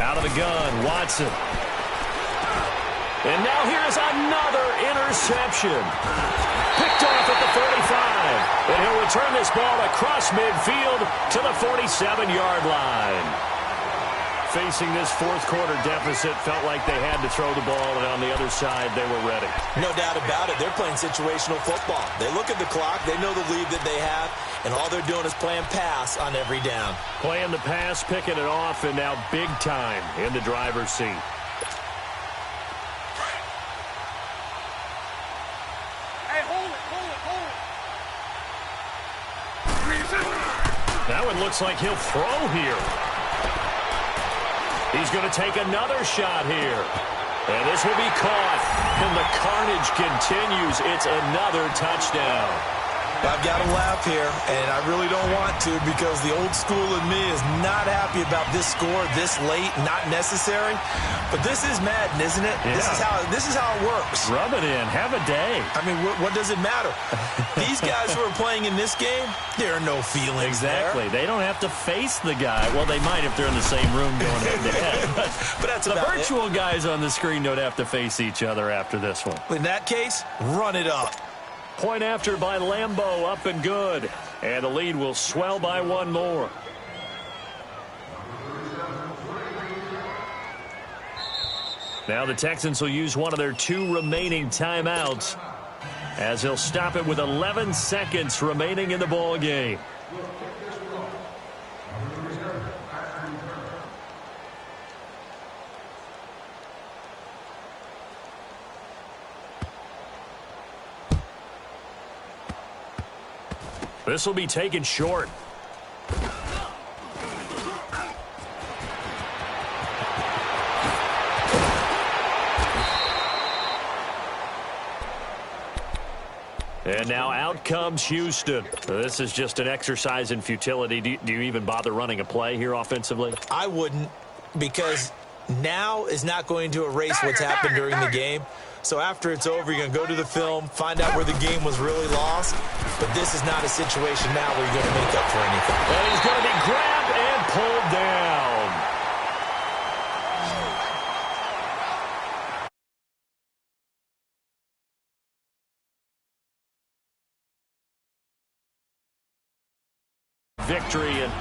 Out of the gun, Watson. And now here's another interception. Picked off at the 45. And he'll return this ball across midfield to the 47-yard line. Facing this fourth-quarter deficit, felt like they had to throw the ball, and on the other side, they were ready. No doubt about it. They're playing situational football. They look at the clock. They know the lead that they have, and all they're doing is playing pass on every down. Playing the pass, picking it off, and now big time in the driver's seat. Hey, hold it. Now it looks like he'll throw here. He's going to take another shot here. And this will be caught. And the carnage continues. It's another touchdown. I've got to laugh here, and I really don't want to because the old school in me is not happy about this score this late, not necessary. But this is Madden, isn't it? Yeah. This is how it works. Rub it in. Have a day. I mean, what does it matter? These guys who are playing in this game, there are no feelings Exactly. there. They don't have to face the guy. Well, they might if they're in the same room going head-to-head. But that's the about virtual guys on the screen don't have to face each other after this one. In that case, run it up. Point after by Lambeau, up and good. And the lead will swell by one more. Now the Texans will use one of their 2 remaining timeouts as he'll stop it with 11 seconds remaining in the ball game. This will be taken short. And now out comes Houston. This is just an exercise in futility. Do you even bother running a play here offensively? I wouldn't, because now is not going to erase what's happened during the game. So after it's over, you're going to go to the film, find out where the game was really lost. But this is not a situation now where you're going to make up for anything. And he's going to be grabbed and pulled down. Victory and